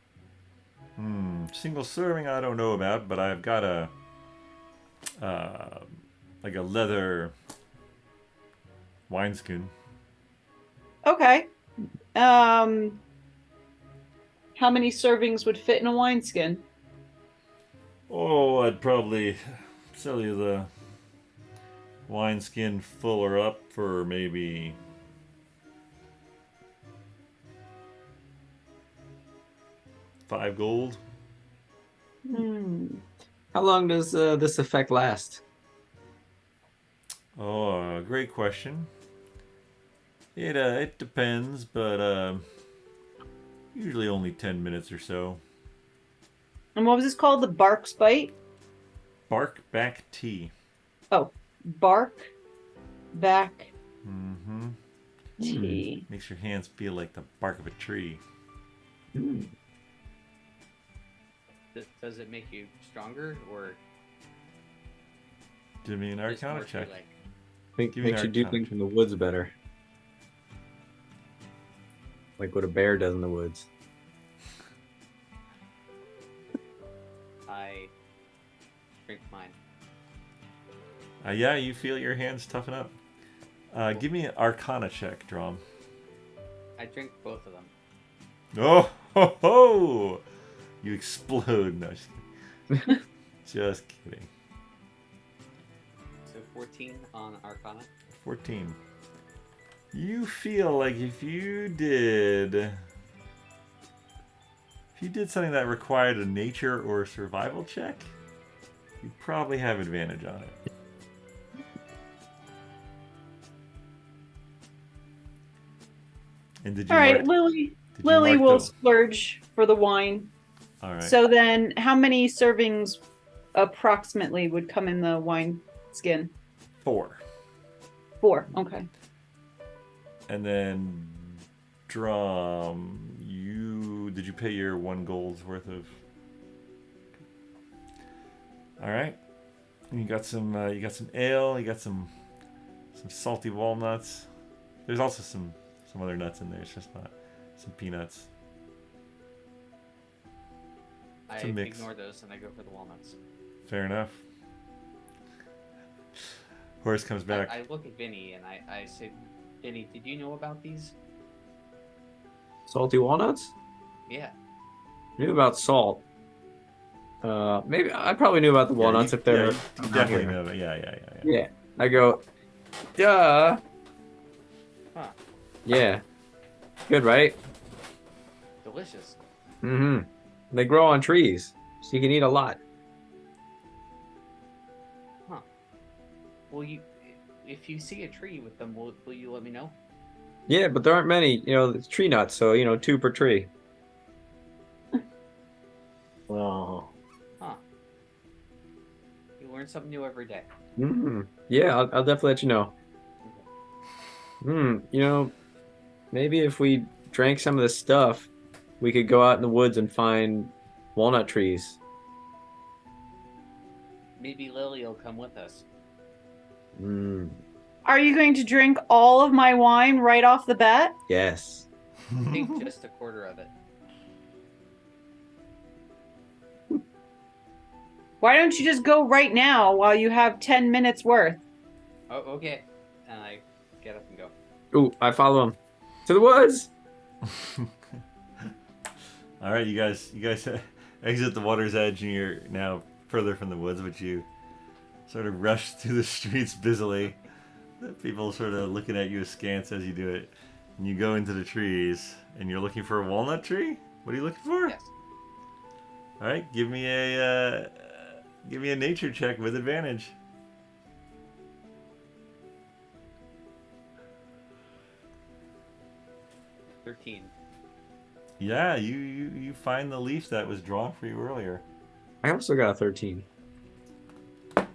Single serving, I don't know about, but I've got a leather wineskin. Okay. How many servings would fit in a wineskin? Oh, I'd probably sell you the wineskin fuller up for maybe 5 gold. How long does this effect last? Oh, great question. It depends, but usually only 10 minutes or so. And what was this called? The Bark's Bite? Bark back tea. Oh, Bark Back Mm-hmm. Tea. Makes your hands feel like the bark of a tree. Does it make you stronger, or Give me an just Arcana more check. like Think Give me makes an you do Arcana things check. in the woods better. Like what a bear does in the woods. I drink mine? Yeah, you feel your hands toughen up. Give me an Arcana check, Dromm. I drink both of them. Oh, ho, ho! You explode. No, just kidding. Just kidding. So 14 on Arcana. 14. You feel like if you did something that required a nature or a survival check, you probably have advantage on it. And did you All right, mark- Lily. did you Lily mark will the- splurge for the wine. All right. So then, how many servings approximately would come in the wine skin? 4. 4. Okay. And then Dromm, did you pay your 1 gold's worth of? All right. You got some ale. You got some salty walnuts. There's also some other nuts in there. It's just not some peanuts. I It's a mix. ignore those and I go for the walnuts. Fair enough. Horace comes back. I look at Vinny and I say, Vinny, did you know about these? Salty walnuts? Yeah. Knew about salt. Maybe I probably knew about the walnuts if they're. you definitely know that. Yeah. Yeah. I go, duh. Huh. Yeah. Good, right? Delicious. Mm-hmm. They grow on trees, so you can eat a lot. Huh. If you see a tree with them, will you let me know? Yeah, but there aren't many. It's tree nuts, so 2 per tree. Oh. Huh. You learn something new every day. Mm-hmm. Yeah, I'll definitely let you know. Maybe if we drank some of this stuff, we could go out in the woods and find walnut trees. Maybe Lily will come with us. Mm, Are you going to drink all of my wine right off the bat? yes. Take just a quarter of it. Why don't you just go right now while you have 10 minutes worth? Oh, okay. And I get up and go. Ooh, I follow him to the woods. All right, you guys exit the water's edge, and you're now further from the woods, but you sort of rush through the streets busily. People sort of looking at you askance as you do it. And you go into the trees, and you're looking for a walnut tree? What are you looking for? Yes. All right, give me a nature check with advantage. – 13. Yeah, you find the leaf that was drawn for you earlier. I also got a 13.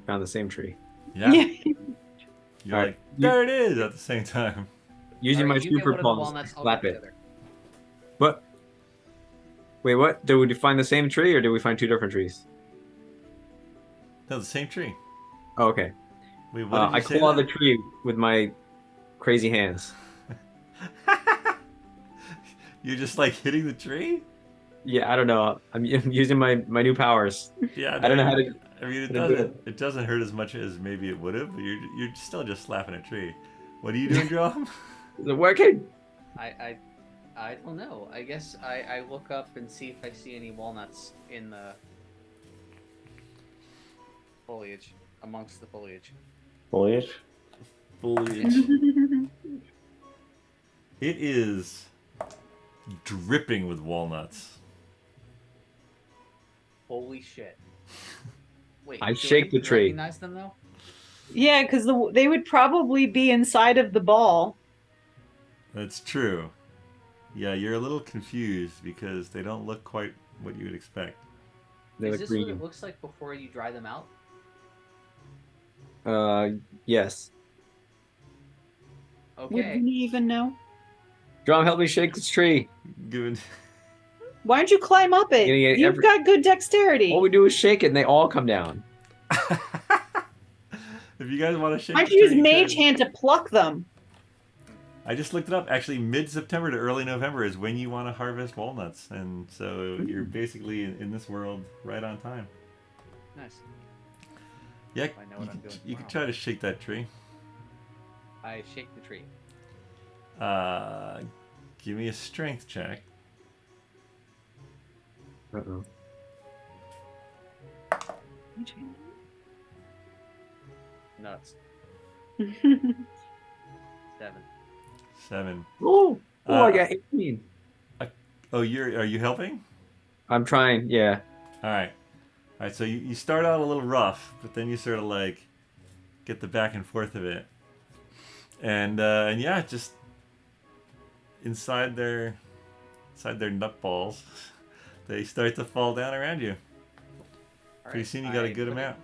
Found the same tree. Yeah. You're All right. like, there it is at the same time. Using Alright, my you get super one of the palms, walnuts, I'll slap get it. the other. What? Wait, what? Did we find the same tree or did we find 2 different trees? No, the same tree. Oh, okay. Wait, what did you I say? claw the then? tree with my crazy hands. You're just like hitting the tree? Yeah, I don't know. I'm using my new powers. Yeah, I don't know how to. I mean, how to do it doesn't hurt as much as maybe it would have, but you're still just slapping a tree. What are you doing, Dromm? Is it working? I don't know. I guess I look up and see if I see any walnuts in the foliage, amongst the foliage. Foliage? Foliage. It is dripping with walnuts. Holy shit. Wait, I do shake the tree. Recognize them though? Yeah, because they would probably be inside of the ball. That's true. Yeah, you're a little confused because they don't look quite what you would expect. They Is look this green. what it looks like before you dry them out? Yes. Would Okay. we even know? Dromm, help me shake this tree. Given Why don't you climb up it? Yeah, You've got good dexterity. All we do is shake it and they all come down. if you guys want to shake Why don't the you use tree, mage can. hand to pluck them? I just looked it up. Actually, mid-September to early November is when you want to harvest walnuts, and so you're basically in this world right on time. Nice. Yeah, I know what I'm doing you can tomorrow. try to shake that tree. I shake the tree. Give me a strength check. Uh-oh. Nuts. 7. 7. Oh, I Uh, got 18. Oh, are you helping? I'm trying, yeah. All right. All right, so you start out a little rough, but then you sort of like get the back and forth of it. And yeah, just inside their nut balls, they start to fall down around you. Pretty soon you got a good amount.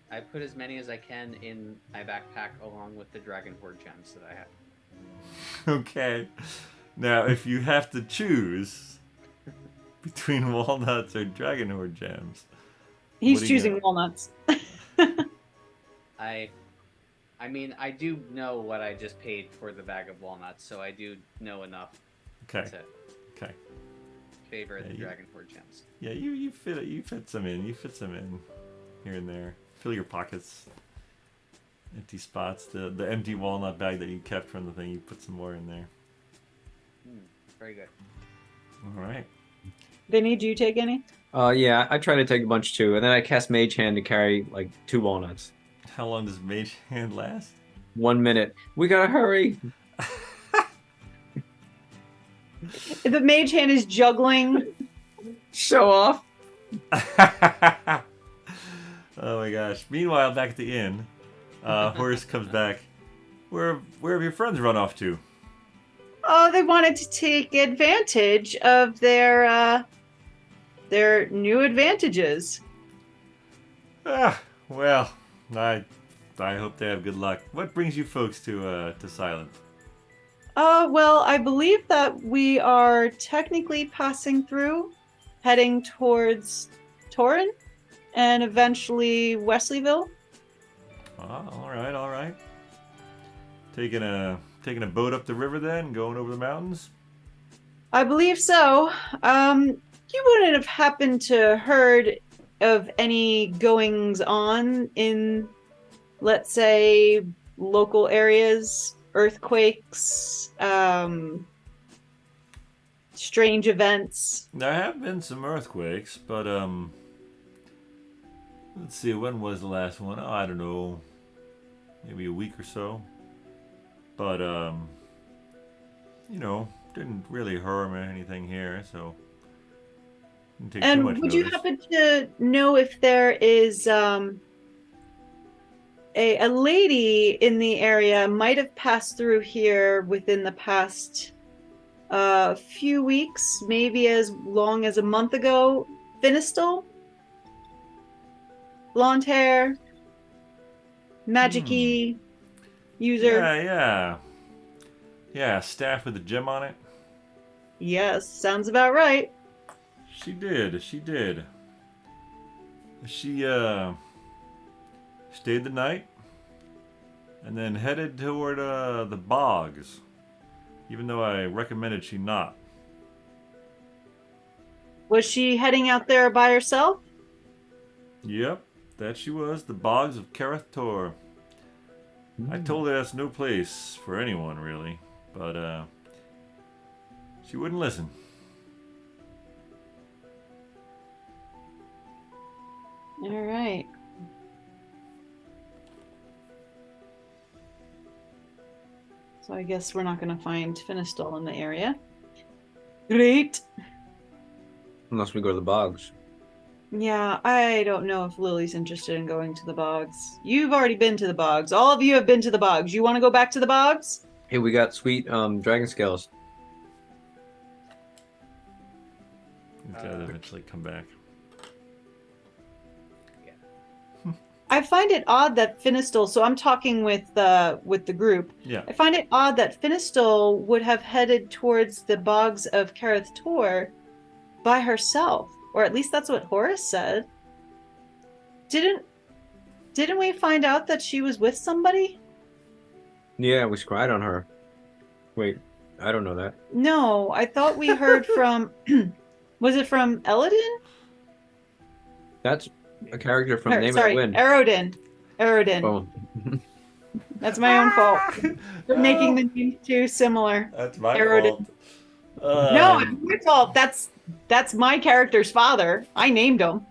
I put as many as I can in my backpack along with the dragonborn gems that I have. Okay. Now, if you have to choose between walnuts or dragonborn gems, He's what are you choosing gonna- walnuts. I mean, I do know what I just paid for the bag of walnuts, so I do know enough Okay. to Okay. favor the Yeah, dragonborn gems. Yeah, you fit some in. You fit some in here and there. Fill your pockets. Empty spots. The empty walnut bag that you kept from the thing, you put some more in there. Very good. All right. Vinny, do you take any? Yeah, I try to take a bunch too, and then I cast Mage Hand to carry like 2 walnuts. How long does Mage Hand last? 1 minute. We gotta hurry. The mage hand is juggling. Show off. Oh my gosh. Meanwhile, back at the inn, Horace comes back. Where have your friends run off to? Oh, they wanted to take advantage of their new advantages. Well, I hope they have good luck. What brings you folks to Sylinth? Well, I believe that we are technically passing through, heading towards Torrin, and eventually Wesleyville. All right. Taking a boat up the river then, going over the mountains. I believe so. You wouldn't have happened to heard of any goings on in, let's say, local areas, earthquakes, strange events? There have been some earthquakes, but let's see, when was the last one? Oh, I don't know, maybe a week or so. But didn't really harm anything here, so didn't take too much And would you notice. happen to know if there is a lady in the area might have passed through here within the past few weeks, maybe as long as a month ago? Finistal? Blonde hair? Magic-y user? Yeah, staff with a gem on it. Yes, sounds about right. She did. She stayed the night and then headed toward the bogs, even though I recommended she not. Was she heading out there by herself? Yep, that she was. The bogs of Karathtor. I told her that's no place for anyone, really, but she wouldn't listen. All right. So I guess we're not going to find Finistal in the area. Great. Unless we go to the bogs. Yeah, I don't know if Lily's interested in going to the bogs. You've already been to the bogs. All of you have been to the bogs. You want to go back to the bogs? Hey, we got sweet dragon scales. He's got to eventually come back. I find it odd that Finistal, so I'm talking with the group. Yeah. I find it odd that Finistal would have headed towards the bogs of Kareth Tor by herself, or at least that's what Horace said. Didn't we find out that she was with somebody? Yeah, we scried on her. Wait, I don't know that. No, I thought we heard from. Was it from Eladin? That's a character from Name of the Sorry, Wind. Erodin. Oh. That's my own fault for making the names too similar. That's my Erodin. fault. No, it's my fault. That's That's my character's father. I named him.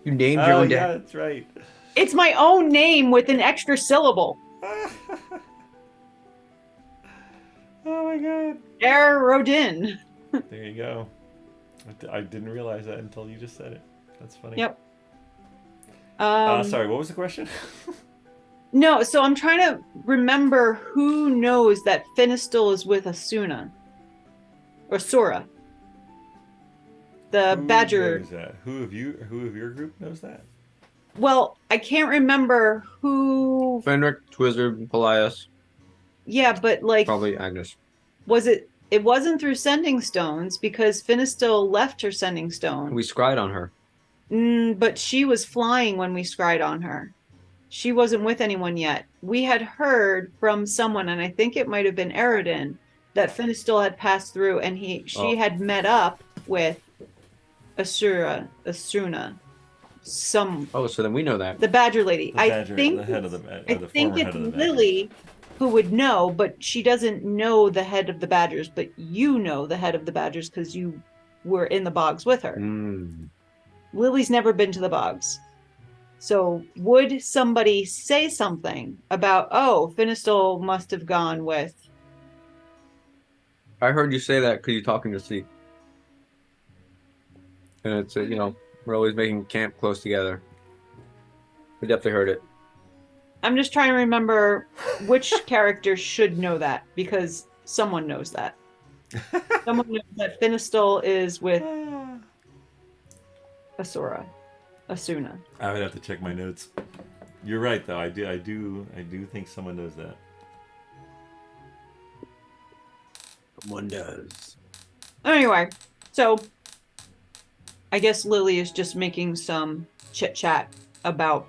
You named your Oh, own yeah, dad. that's right. It's my own name with an extra syllable. Oh my god. Rodin. There you go. I didn't realize that until you just said it. That's funny. Yep. Sorry, what was the question? No, so I'm trying to remember who knows that Finistil is with Asuna. Or Sora. The Who badger. knows that? Who of your group knows that? Well, I can't remember who. Finric, Twizzard, Paelias, Yeah, but like, probably Agnes. was it? It wasn't through sending stones because Finistil left her sending stone. We scried on her. But she was flying when we scried on her. She wasn't with anyone yet. We had heard from someone, and I think it might have been Erin, that Finistil had passed through, and she had met up with Asuna. Oh, so then we know that. The badger lady. The head of the I think it's Lily who would know, but she doesn't know the head of the badgers. But you know the head of the badgers because you were in the bogs with her. Lily's never been to the bogs. So would somebody say something about, oh, Finistil must have gone with... I heard you say that because you talk in your sleep. And it's, we're always making camp close together. We definitely heard it. I'm just trying to remember which character should know that, because someone knows that. Someone knows that Finistil is with Asuna. I would have to check my notes. You're right, though. I do think someone knows that. Someone does. Anyway, so I guess Lily is just making some chit chat about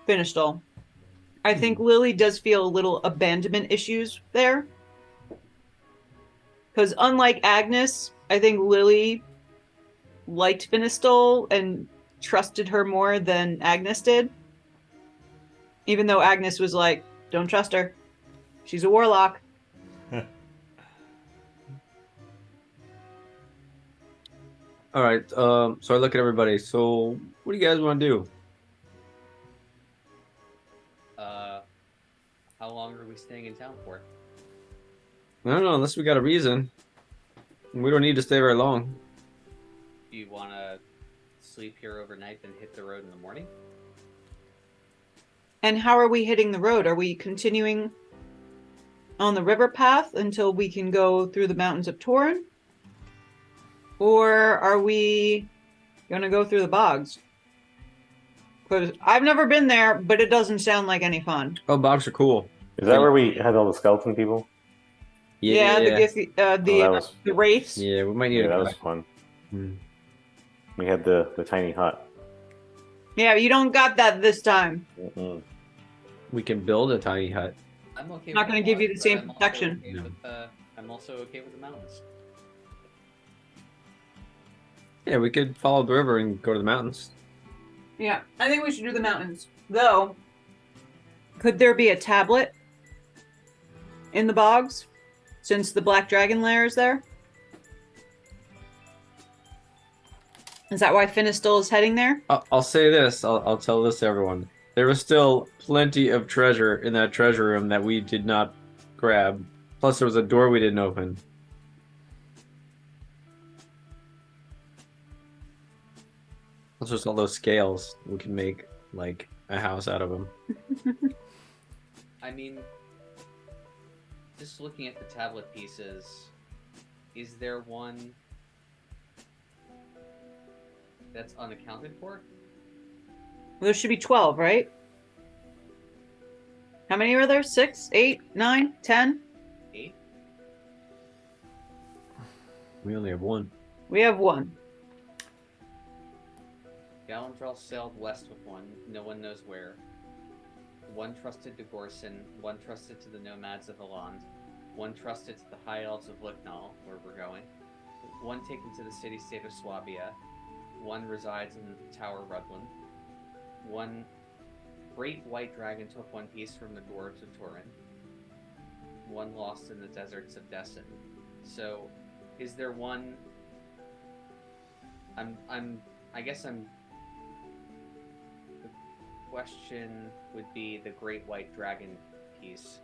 Finistil. I think Lily does feel a little abandonment issues there. Because unlike Agnes, I think Lily liked Finistil and trusted her more than Agnes did. Even though Agnes was like, don't trust her. She's a warlock. All right. So I look at everybody. So what do you guys want to do? How long are we staying in town for? I don't know, unless we got a reason. We don't need to stay very long. Do you want to sleep here overnight, then hit the road in the morning? And how are we hitting the road? Are we continuing on the river path until we can go through the mountains of Torin? Or are we going to go through the bogs? Because I've never been there, but it doesn't sound like any fun. Oh, bogs are cool. Is that where we had all the skeleton people? Yeah. The wraiths. Yeah, we might need That was fun. We had the tiny hut. Yeah, you don't got that this time. We can build a tiny hut. I'm okay. Not going to give you the same protection. I'm also okay with the mountains. Yeah, we could follow the river and go to the mountains. Yeah, I think we should do the mountains. Though, could there be a tablet in the bogs since the Black Dragon lair is there? Is that why Finistil is heading there? I'll say this. I'll tell this to everyone. There was still plenty of treasure in that treasure room that we did not grab. Plus, there was a door we didn't open. Plus, just all those scales. We can make, like, a house out of them. I mean, just looking at the tablet pieces, is there one that's unaccounted for? Well, there should be 12, right? How many are there? 6, 8, 9, 10? 8? We only have one. We have one. Galandrel sailed west with one, no one knows where. One trusted to Gorson, one trusted to the nomads of Eland, one trusted to the high elves of Licknall, where we're going, one taken to the city-state of Swabia, one resides in Tower Rudland, one great white dragon took one piece from the dwarves of Torin, one lost in the deserts of Destin. So, is there one I guess I'm. The question would be the Great White Dragon piece,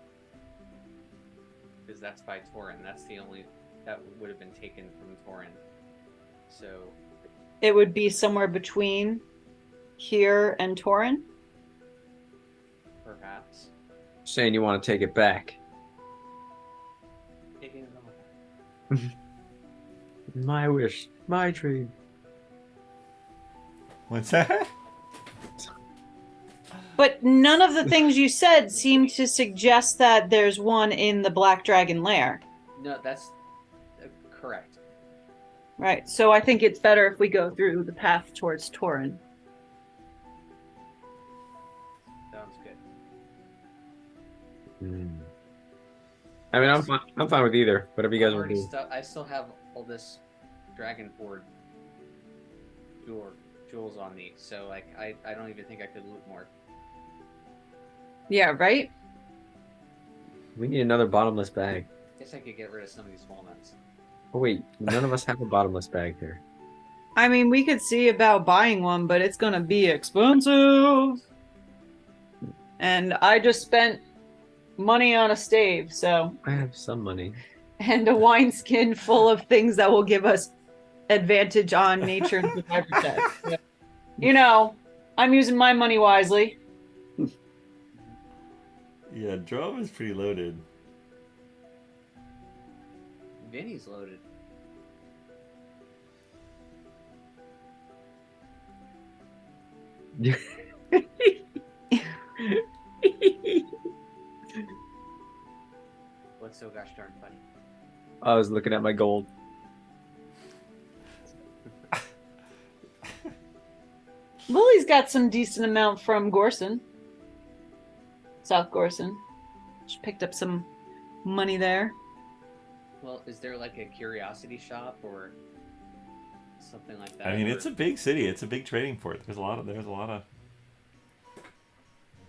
because that's by Torin. That's the only that would have been taken from Torin. So It would be somewhere between here and Torin. perhaps Saying you want to take it back. taking it all. My wish, my dream. What's that? But none of the things you said seem to suggest that there's one in the Black Dragon lair. No, that's correct. Right. So I think it's better if we go through the path towards Torin. Sounds good. I mean, I'm fine with either. Whatever you guys want to do. I still have all this dragon horde jewels on me, so like I don't even think I could loot more. Yeah, right? We need another bottomless bag. Guess I could get rid of some of these walnuts. Oh wait, none of us have a bottomless bag here. I mean, we could see about buying one, but it's going to be expensive. And I just spent money on a stave, so. I have some money. And a wineskin full of things that will give us advantage on nature and survival checks. So, you know, I'm using my money wisely. Yeah, Dromm is pretty loaded. Vinny's loaded. What's so gosh darn funny? I was looking at my gold. Lily's got some decent amount from Gorson. South Gorson. She picked up some money there. Well, is there like a curiosity shop or something like that? I mean, it's a big city. It's a big trading port. There's a lot of.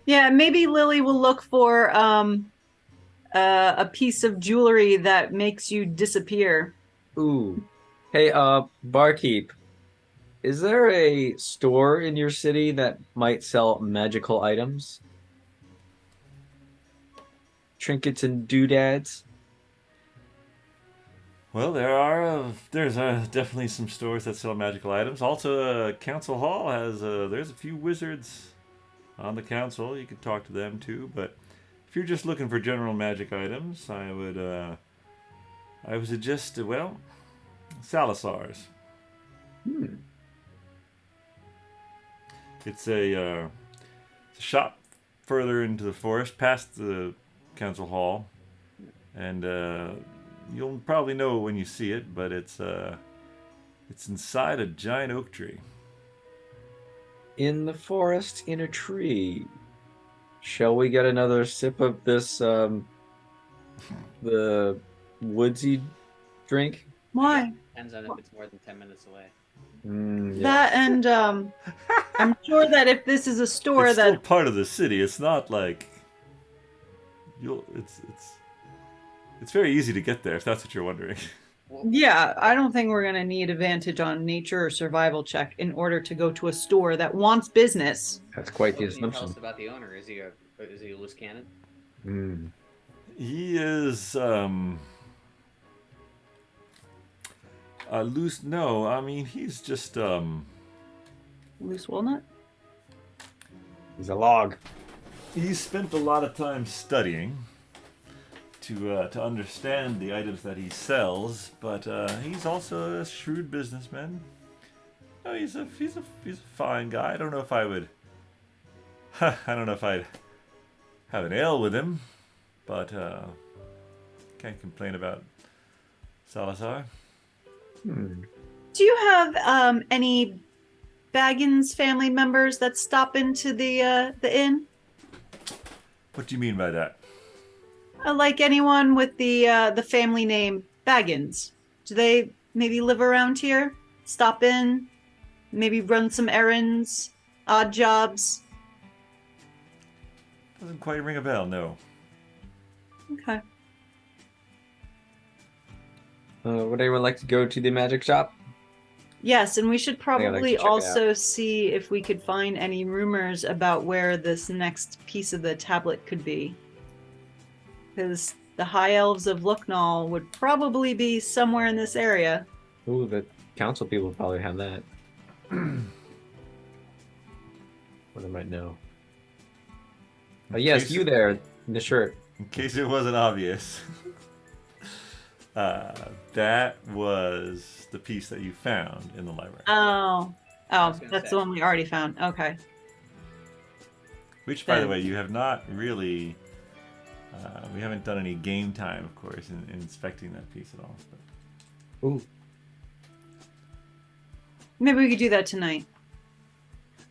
Yeah, maybe Lily will look for a piece of jewelry that makes you disappear. Ooh. Hey, barkeep. Is there a store in your city that might sell magical items? Trinkets and doodads? Well, there's definitely some stores that sell magical items. Also, Council Hall has there's a few wizards on the council. You could talk to them too. But if you're just looking for general magic items, I would suggest Salazar's. It's a shop further into the forest, past the council hall, and you'll probably know it when you see it. But it's inside a giant oak tree. In the forest, in a tree. Shall we get another sip of this, the woodsy drink? Why? Depends on if it's more than 10 minutes away. Yeah. That and I'm sure that if this is a store It's that still part of the city. It's not like it's very easy to get there if that's what you're wondering. yeah, I don't think we're gonna need advantage on nature or survival check in order to go to a store that wants business. That's quite the What can you tell assumption. us about the owner? Is he a loose cannon? He is loose. No, I mean he's just Loose walnut? He's a log. he's spent a lot of time studying to understand the items that he sells, but he's also a shrewd businessman. No, he's a fine guy. I don't know if I would. I don't know if I'd have an ale with him, but can't complain about Salazar. Do you have any Baggins family members that stop into the inn? What do you mean by that? Like anyone with the family name Baggins? Do they maybe live around here? Stop in? Maybe run some errands? Odd jobs? Doesn't quite ring a bell, no. Okay. Would anyone like to go to the magic shop? Yes, and we should I'd like to probably check it out. also see if we could find any rumors about where this next piece of the tablet could be. Because the High Elves of Lucknall would probably be somewhere in this area. Ooh, the council people probably have that. What I might know. Oh, yes, you there in the shirt. In case it wasn't obvious, that was the piece that you found in the library. Oh, was gonna that's say. the one we already found. Okay. Which, by the Then- way, you have not really. We haven't done any game time, of course, in inspecting that piece at all. But Ooh. Maybe we could do that tonight.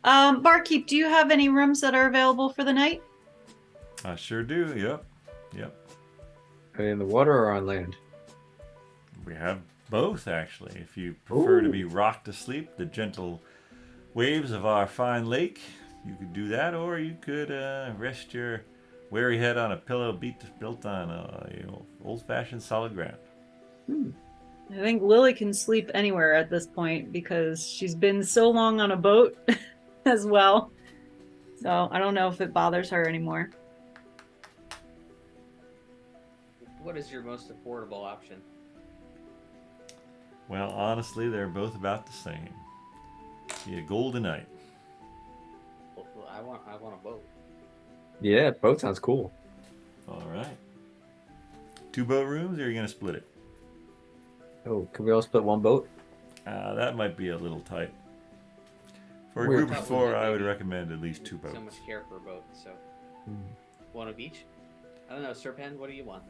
Barkeep, do you have any rooms that are available for the night? I sure do. Yep. Are they in the water or on land? We have both, actually. If you prefer to Ooh. be rocked to sleep, the gentle waves of our fine lake, you could do that, or you could rest your weary head on a pillow built on old-fashioned solid ground. I think Lily can sleep anywhere at this point because she's been so long on a boat as well. So I don't know if it bothers her anymore. What is your most affordable option? Well, honestly, they're both about the same. Be a golden night. Well, I want a boat. Yeah, boat sounds cool. All right. 2 boat rooms, or are you going to split it? Oh, can we all split one boat? That might be a little tight. For a Weird. group of 4, I would recommend at least 2 boats. So much care for a boat. So one of each. I don't know, Serpent. What do you want?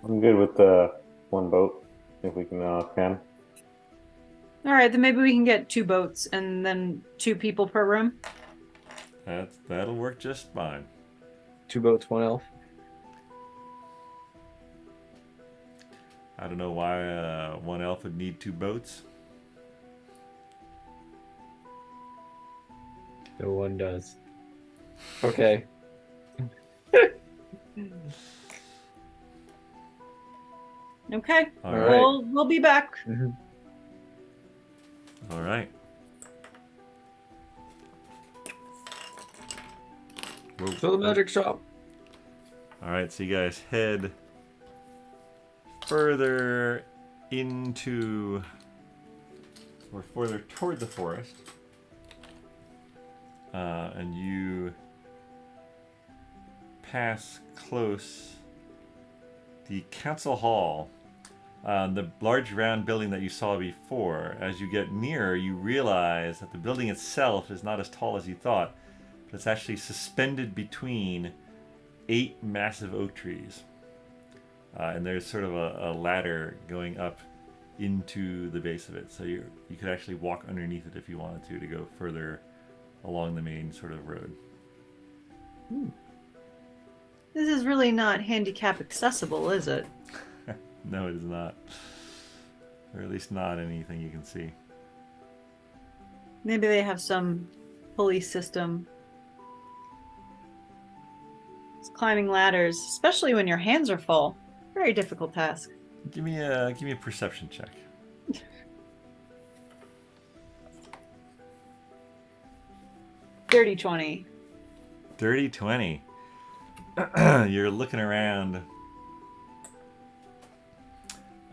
I'm good with the one boat, if we can. All right, then maybe we can get 2 boats and then 2 people per room. That'll work just fine. 2 boats, 1 elf. I don't know why 1 elf would need 2 boats. No one does. Okay. Okay, All right. right. we'll be back. All right. Whoa. To the magic shop. All right, so you guys head further into, or further toward the forest, and you pass close the council hall, the large round building that you saw before. As you get nearer, you realize that the building itself is not as tall as you thought, but it's actually suspended between 8 massive oak trees. And there's sort of a ladder going up into the base of it. So you could actually walk underneath it if you wanted to go further along the main sort of road. This is really not handicap accessible, is it? No, it is not. Or at least not anything you can see. Maybe they have some police system. It's climbing ladders, especially when your hands are full. Very difficult task. Give me a perception check. Dirty 20. 30-20. You're looking around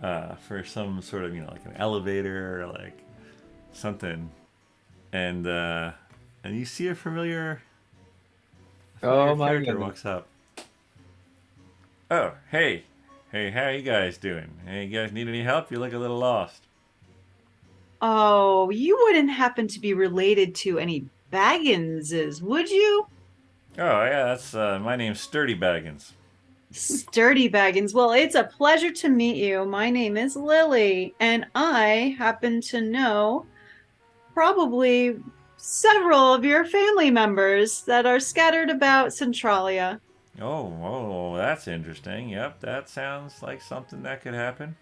for some sort of, like an elevator or like something, and you see a familiar Oh my character goodness. walks up. Oh, hey, how you guys doing? Hey, you guys need any help? You look a little lost. Oh, you wouldn't happen to be related to any Bagginses, would you? Oh yeah, that's my name's Sturdy Baggins. Sturdy Baggins. Well, it's a pleasure to meet you. My name is Lily, and I happen to know probably several of your family members that are scattered about Centralia. Oh, that's interesting. Yep, that sounds like something that could happen.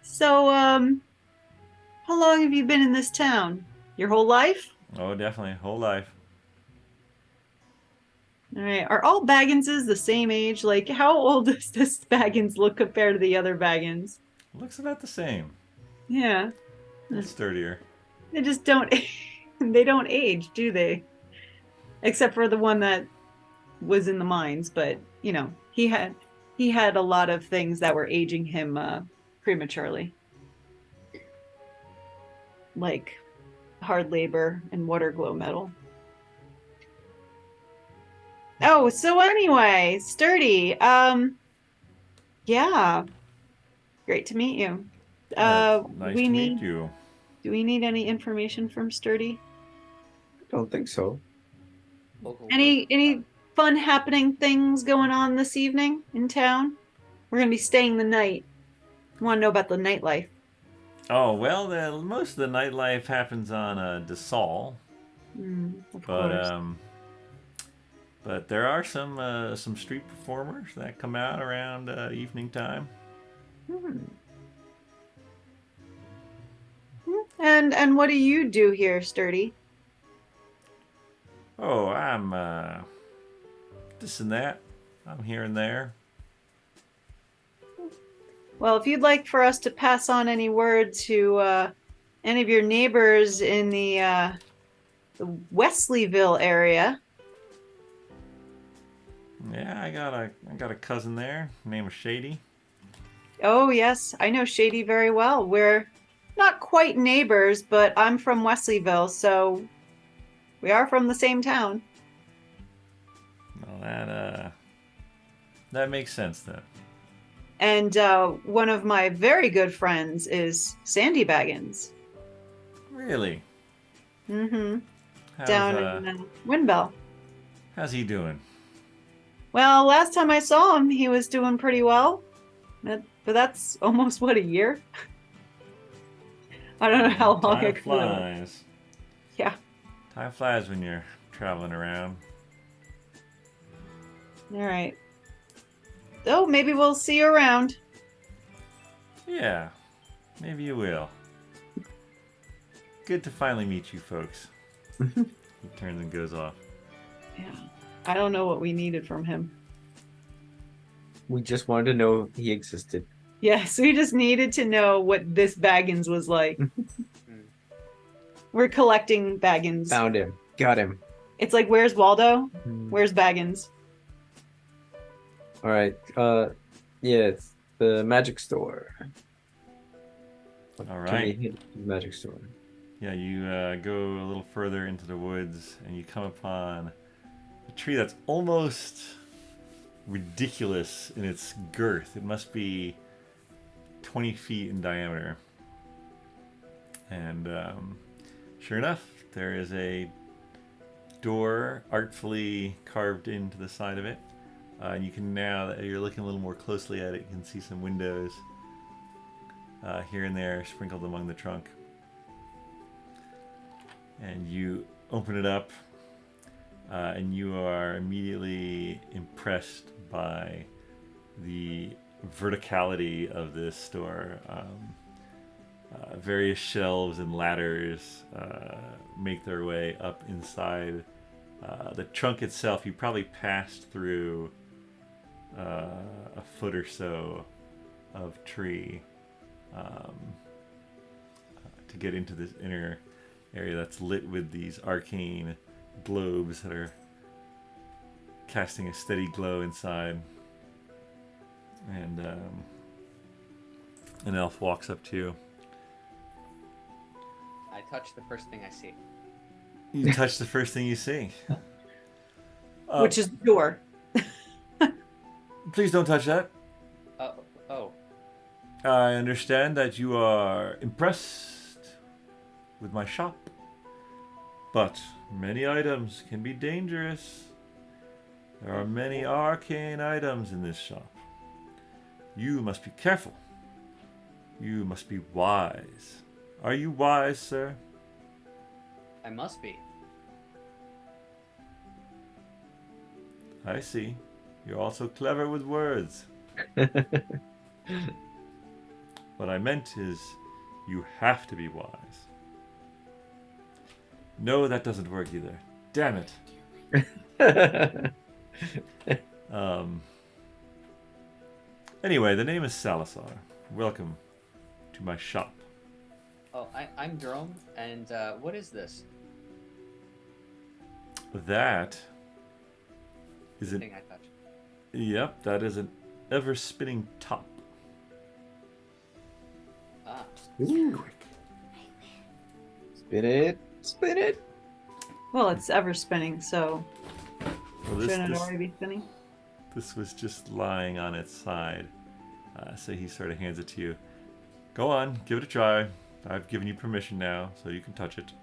So, how long have you been in this town? Your whole life? Oh, definitely, whole life. All right. Are all Bagginses the same age? Like, how old does this Baggins look compared to the other Baggins? Looks about the same. Yeah. A little sturdier. They just don't they don't age, do they? Except for the one that was in the mines, but you know, he had a lot of things that were aging him prematurely. Like hard labor and water glow metal. Oh, so anyway, sturdy. Yeah. Great to meet you. Nice We to need meet you. do we need any information from Sturdy? Don't think so. Any fun happening things going on this evening in town? We're gonna be staying the night. Want to know about the nightlife? Oh well, most of the nightlife happens on DeSaul, Of but course. but there are some street performers that come out around evening time. Hmm. And what do you do here, Sturdy? Oh, I'm this and that. I'm here and there. Well, if you'd like for us to pass on any word to any of your neighbors in the Wesleyville area. Yeah, I got a cousin there. Name is Shady. Oh, yes, I know Shady very well. We're not quite neighbors, but I'm from Wesleyville, so we are from the same town. Well, that makes sense then. And one of my very good friends is Sandy Baggins. Really? Mm-hmm. How's, Down in Windbell. how's he doing? Well, last time I saw him, he was doing pretty well. But that's almost, what, a year? I don't know how long Time ago. flies. Yeah. Time flies when you're traveling around. All right. Oh, maybe we'll see you around. Yeah, maybe you will. Good to finally meet you folks. He turns and goes off. Yeah. I don't know what we needed from him. We just wanted to know he existed. Yes, we just needed to know what this Baggins was like. We're collecting Baggins. Found him. Got him. It's like, where's Waldo? Where's Baggins? All right. Yeah, it's the magic store. All Can right. we hit the magic store? Yeah, you go a little further into the woods and you come upon a tree that's almost ridiculous in its girth. It must be 20 feet in diameter. And sure enough, there is a door artfully carved into the side of it. And you can, now that you're looking a little more closely at it, you can see some windows here and there sprinkled among the trunk. And you open it up, and you are immediately impressed by the verticality of this store. Various shelves and ladders make their way up inside. The trunk itself, you probably passed through a foot or so of tree to get into this inner area that's lit with these arcane globes that are casting a steady glow inside. And an elf walks up to you. I touch the first thing I see. You touch the first thing you see. Which is the door. Please don't touch that. Oh. I understand that you are impressed with my shop, but many items can be dangerous. There are many arcane items in this shop. You must be careful. You must be wise. Are you wise, sir? I must be. I see. You're also clever with words. What I meant is, you have to be wise. No, that doesn't work either. Damn it. Anyway, the name is Salazar. Welcome to my shop. Oh, I'm Dromm, and what is this? That is an Thing I touched. Yep, that is an ever-spinning top. Ah, Ooh. Quick. Spin it. Spin it. Well, it's ever spinning, so Well, shouldn't it already be spinning? this was just lying on its side. So he sort of hands it to you. Go on, give it a try. I've given you permission now, so you can touch it.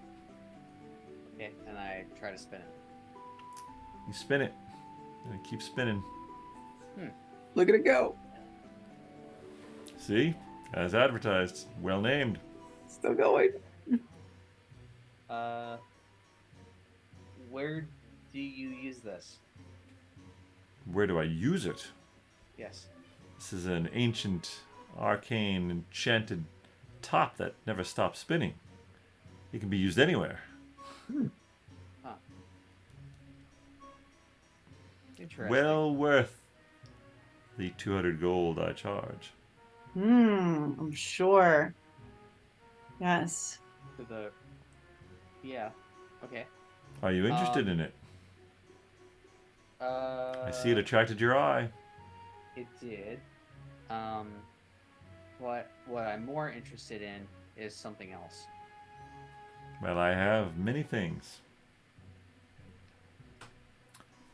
okay, and I try to spin it. You spin it, and it keeps spinning. Look at it go. See? As advertised. Well named. Still going. Where do you use this? Where do I use it? Yes. This is an ancient, arcane, enchanted top that never stops spinning. It can be used anywhere. Huh. Interesting. Well worth the 200 gold I charge. I'm sure. Yes. To the... Yeah. Okay. Are you interested in it? I see it attracted your eye. It did. What I'm more interested in is something else. Well, I have many things.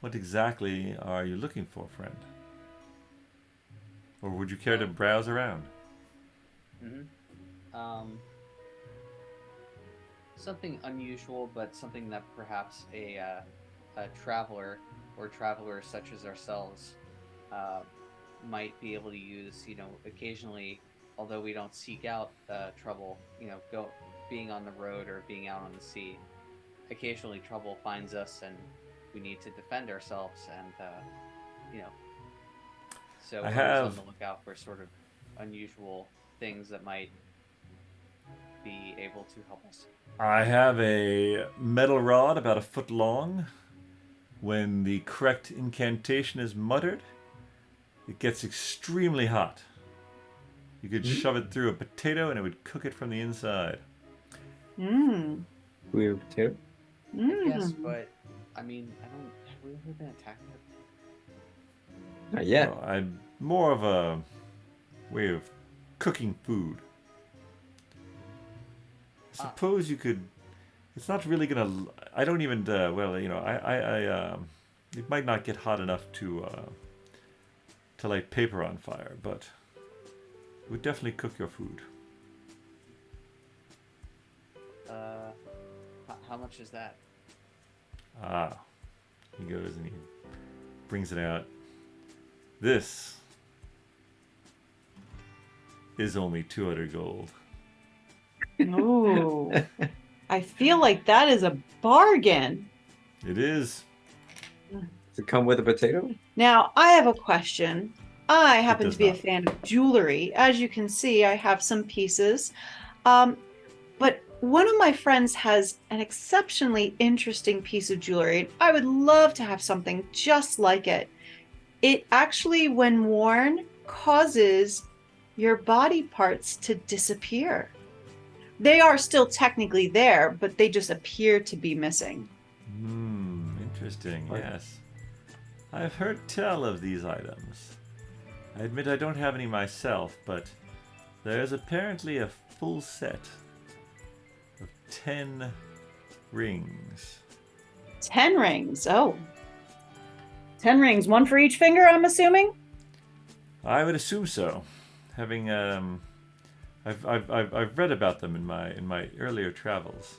What exactly are you looking for, friend? Or would you care to browse around? Something unusual, but something that perhaps a traveler or travelers such as ourselves might be able to use. Occasionally, although we don't seek out trouble, being on the road or being out on the sea, occasionally trouble finds us and we need to defend ourselves, and so I we're always on have- the lookout for sort of unusual things that might be able to help us. I have a metal rod about a foot long. When the correct incantation is muttered, it gets extremely hot. You could shove it through a potato and it would cook it from the inside. Mm. Weird too. Yes, Mm. but I mean, have we ever been attacked? Not yet. Well, I'm more of a way of cooking food. Suppose you could. It's not really gonna. I don't even. It might not get hot enough to light paper on fire, but it would definitely cook your food. How much is that? Ah, he goes and he brings it out. This is only 200 gold. Ooh. I feel like that is a bargain. It is. Does it come with a potato? Now, I have a question. I happen does to be a not. fan of jewelry. As you can see, I have some pieces. But one of my friends has an exceptionally interesting piece of jewelry. I would love to have something just like it. It actually, when worn, causes your body parts to disappear. They are still technically there, but they just appear to be missing. Interesting, Right. yes. I've heard tell of these items. I admit I don't have any myself, but there's apparently a full set of 10 rings. 10 rings. Oh. 10 rings, one for each finger, I'm assuming? I would assume so. Having I've read about them in my earlier travels.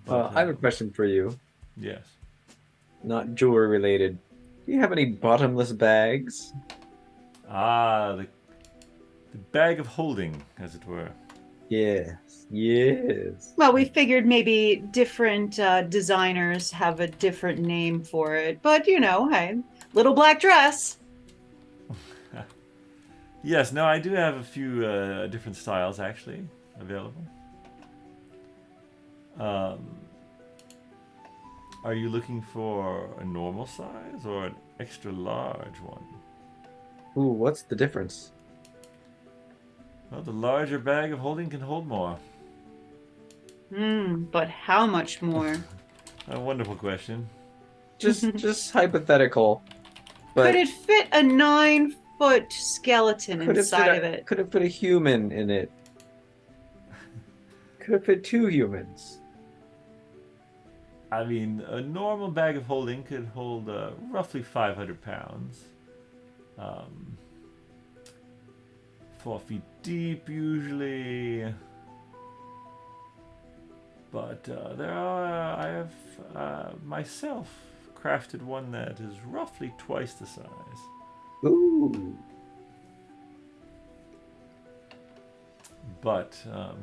But, I have a question for you. yes. Not jewelry related. Do you have any bottomless bags? Ah, the bag of holding, as it were. Yes. Yes. Well, we figured maybe different designers have a different name for it. But, hey, little black dress. Yes, no, I do have a few different styles actually available. Are you looking for a normal size or an extra large one? Ooh, what's the difference? Well, the larger bag of holding can hold more. But how much more? A wonderful question. Just hypothetical. But Could it fit a 9-foot skeleton inside of it? Could have fit a human in it. Could have fit 2 humans. I mean, a normal bag of holding could hold roughly 500 pounds. 4 feet deep usually. But I have myself crafted one that is roughly twice the size. Ooh. But,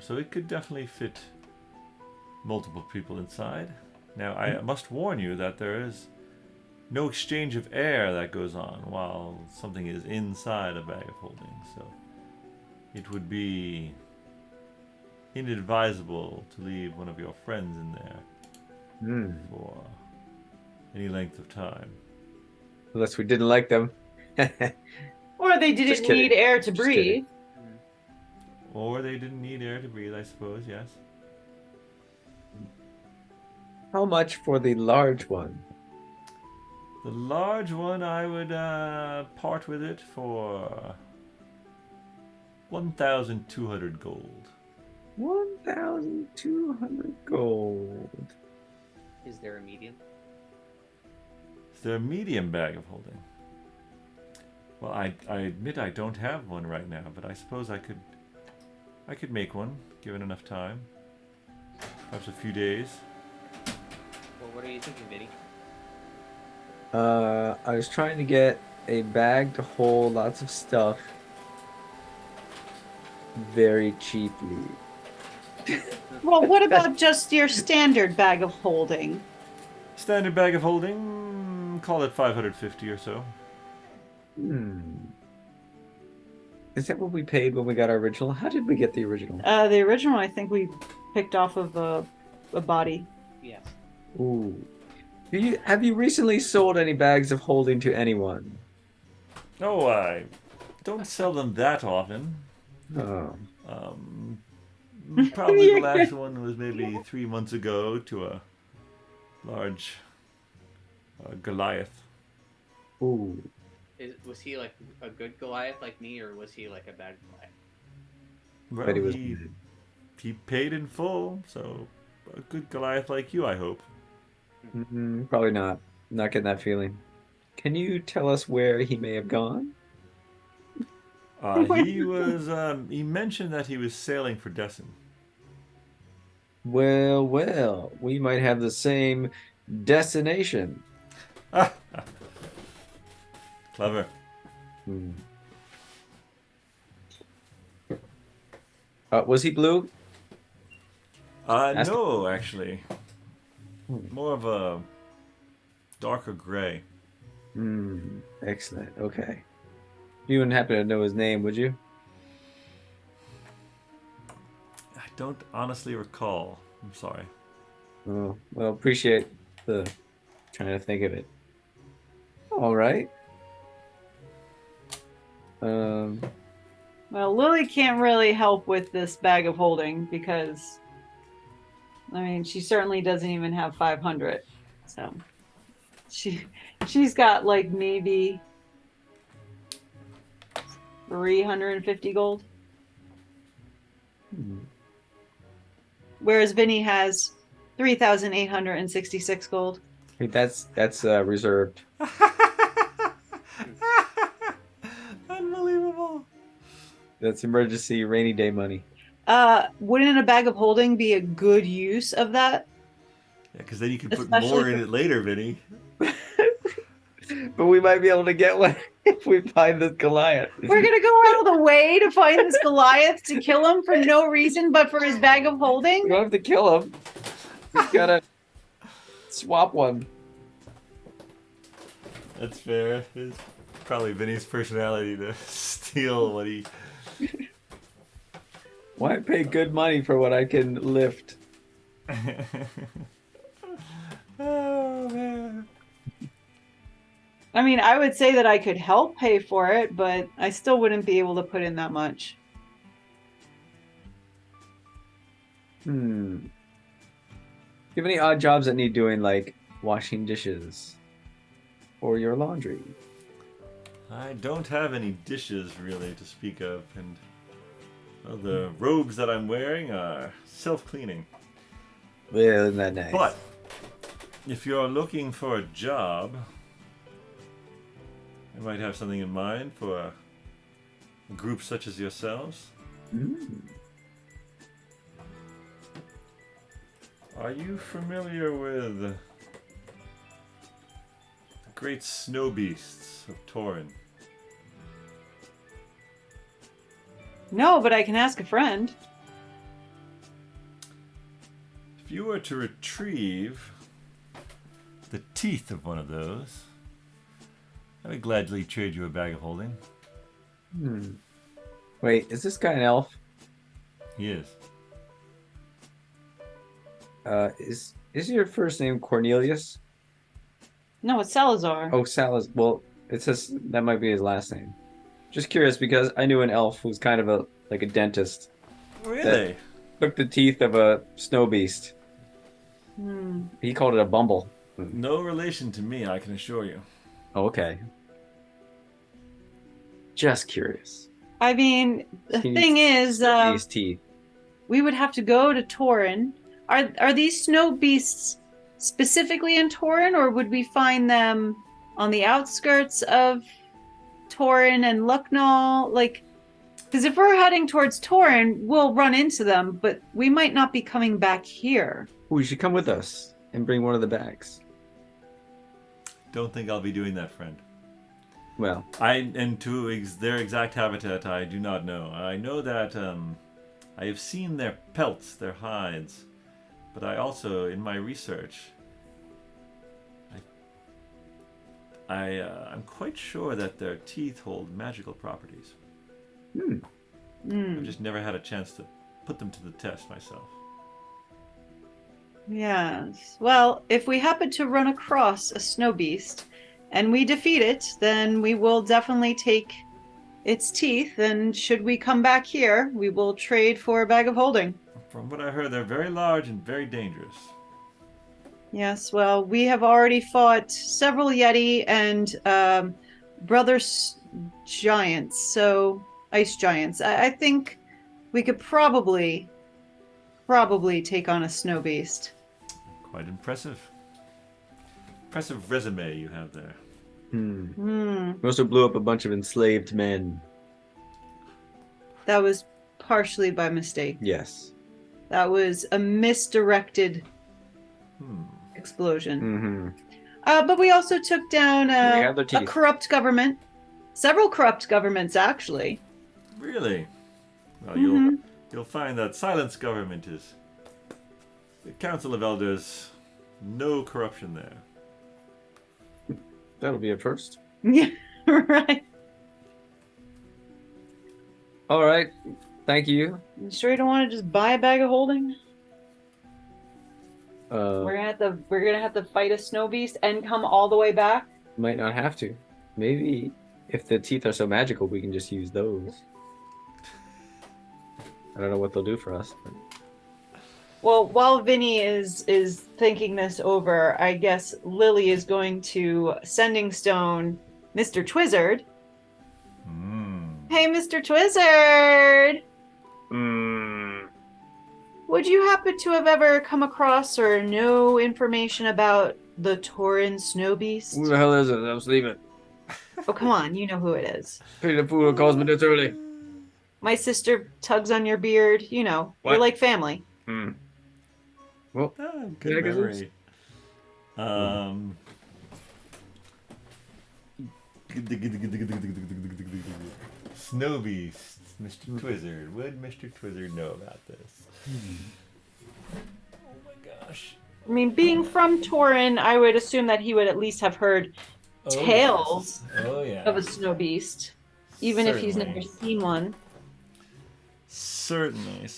so it could definitely fit multiple people inside. Now, I must warn you that there is no exchange of air that goes on while something is inside a bag of holding. So it would be inadvisable to leave one of your friends in there for any length of time. Unless we didn't like them. Or they Just didn't kidding. need air to Just breathe. kidding. Or they didn't need air to breathe, I suppose, yes. How much for the large one? The large one, I would part with it for 1,200 gold. 1,200 gold. Is there a medium? Is there a medium bag of holding? Well, I admit I don't have one right now, but I suppose I could make one, given enough time. Perhaps a few days. Well, what are you thinking, Vinny? I was trying to get a bag to hold lots of stuff very cheaply. Well, what about just your standard bag of holding? Standard bag of holding, call it 550 or so. Is that what we paid when we got our original? How did we get the original? The original, I think we picked off of a body. Yes. Ooh. Have you recently sold any bags of holding to anyone? No, I don't sell them that often. Oh. Probably the last one was maybe 3 months ago to a large Goliath. Ooh. Was he like a good Goliath like me, or was he like a bad Goliath? Well, Bet he was he paid in full, so a good Goliath like you, I hope. Probably not. Not getting that feeling. Can you tell us where he may have gone? He was. He mentioned that he was sailing for Destin. Well, we might have the same destination. Clever. Was he blue? No, actually. More of a darker gray. Excellent. Okay. You wouldn't happen to know his name, would you? I don't honestly recall. I'm sorry. Oh, well, appreciate the trying to think of it. All right. Well, Lily can't really help with this bag of holding because, I mean, she certainly doesn't even have 500. So she's got like maybe 350 gold. Whereas Vinny has 3,866 gold. Hey, that's reserved. Unbelievable. That's emergency rainy day money. Wouldn't a bag of holding be a good use of that? Yeah, because then you can put Especially more in it later, Vinny. But we might be able to get one if we find this Goliath. We're gonna go out of the way to find this Goliath to kill him for no reason but for his bag of We holding? don't have to kill him. We gotta swap one. That's fair. It's probably Vinny's personality to steal what he... Why pay good money for what I can lift? Oh, I mean, I would say that I could help pay for it, but I still wouldn't be able to put in that much. Do you have any odd jobs that need doing, like washing dishes or your laundry? I don't have any dishes really to speak of, and well, the robes that I'm wearing are self-cleaning. Well, isn't that nice? But if you're looking for a job, I might have something in mind for a group such as yourselves. Are you familiar with the great snow beasts of Torin? No, but I can ask a friend. If you were to retrieve the teeth of one of those, I would gladly trade you a bag of holding. Wait, is this guy an elf? He is. Is your first name Cornelius? No, it's Salazar. Oh, Salaz. Well, it says that might be his last name. Just curious because I knew an elf who's kind of like a dentist. Really? Took the teeth of a snow beast. He called it a bumble. No relation to me, I can assure you. Oh, okay. Just curious. I mean, the He thing is, These teeth. we would have to go to Torin. Are these snow beasts specifically in Torin, or would we find them on the outskirts of Torin and Lucknall? Like, because if we're heading towards Torin, we'll run into them, but we might not be coming back here. Ooh, you should come with us and bring one of the bags. Don't think I'll be doing that, friend. Well, Their exact habitat, I do not know. I know that I have seen their pelts, their hides, but I also, in my research, I'm quite sure that their teeth hold magical properties. I've just never had a chance to put them to the test myself. Yes. Well, if we happen to run across a snow beast and we defeat it, then we will definitely take its teeth, and should we come back here, we will trade for a bag of holding. From what I heard, they're very large and very dangerous. Yes, well, we have already fought several Yeti and giants, so ice giants. I think we could probably take on a snow beast. Quite impressive. Impressive resume you have there. we also blew up a bunch of enslaved men. That was partially by mistake. Yes. That was a misdirected explosion. But we also took down a corrupt government. Several corrupt governments, actually. Really? Well, you'll find that Sylinth's government is the Council of Elders. No corruption there. That'll be a first. Yeah, right. All right. Thank you. You sure you don't want to just buy a bag of holding? Uh, We're gonna have to fight a snow beast and come all the way back. Might not have to. Maybe if the teeth are so magical, we can just use those. I don't know what they'll do for us. But... Well, while Vinny is thinking this over, I guess Lily is going to Sending Stone Mr. Twizzard. Hey, Mr. Twizzard! Would you happen to have ever come across or know information about the Torin Snow Beast? Who the hell is it? I'm sleeping. Oh, come on, you know who it is. Peter Fool calls me this early. My sister tugs on your beard. You know, What? you're like family. Well, Good Yeah, 'cause memory. Snow Beast, Mr. Twizzard. Would Mr. Twizzard know about this? Oh my gosh. I mean, being from Torin, I would assume that he would at least have heard tales Oh yeah. of a snow beast, even if he's never seen one. Certainly.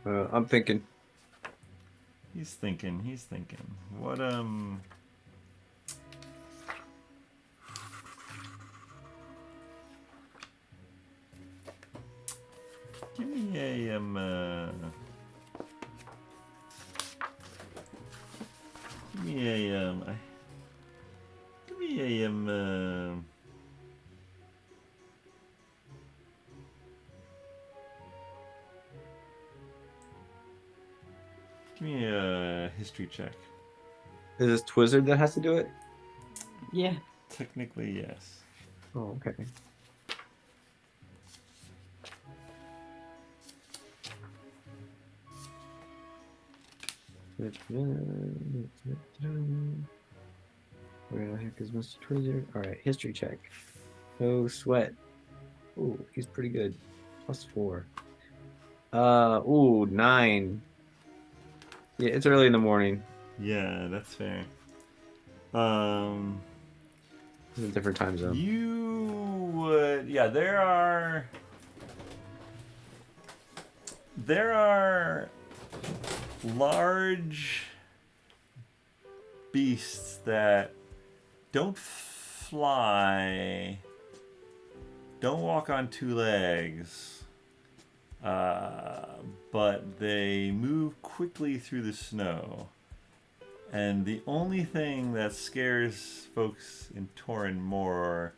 I'm thinking. He's thinking. What give me a give me a give me a give me a history check. Is this Twizzard that has to do it? Yeah. Technically, yes. Oh, okay. Where the heck is Mr. Twizzard? Alright, history check. No sweat. Ooh, he's pretty good. +4. Ooh, 9. Yeah, it's early in the morning. Yeah, that's fair. It's a different time zone. You would, yeah. There are large beasts that don't fly, don't walk on two legs, but they move quickly through the snow. And the only thing that scares folks in Torrin more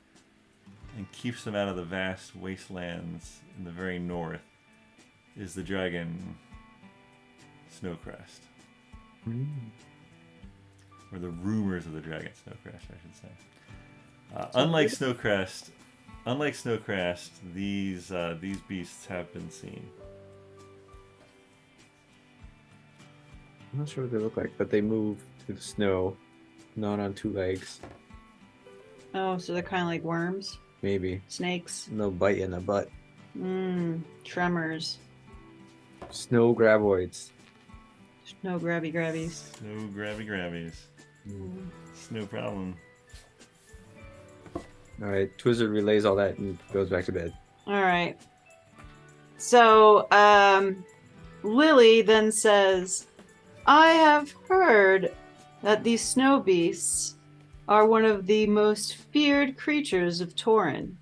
and keeps them out of the vast wastelands in the very north is the dragon Snowcrest. Or the rumors of the dragon Snowcrest, I should say. Unlike Snowcrest, these beasts have been seen. I'm not sure what they look like, but they move through the snow, not on two legs. Oh, so they're kind of like worms, Maybe. snakes. No bite in the butt. Tremors. Snow graboids. No grabby grabbies. Snow grabbies. It's no problem. Alright, Twizzard relays all that and goes back to bed. All right. So, Lily then says, I have heard that these snow beasts are one of the most feared creatures of Torrin.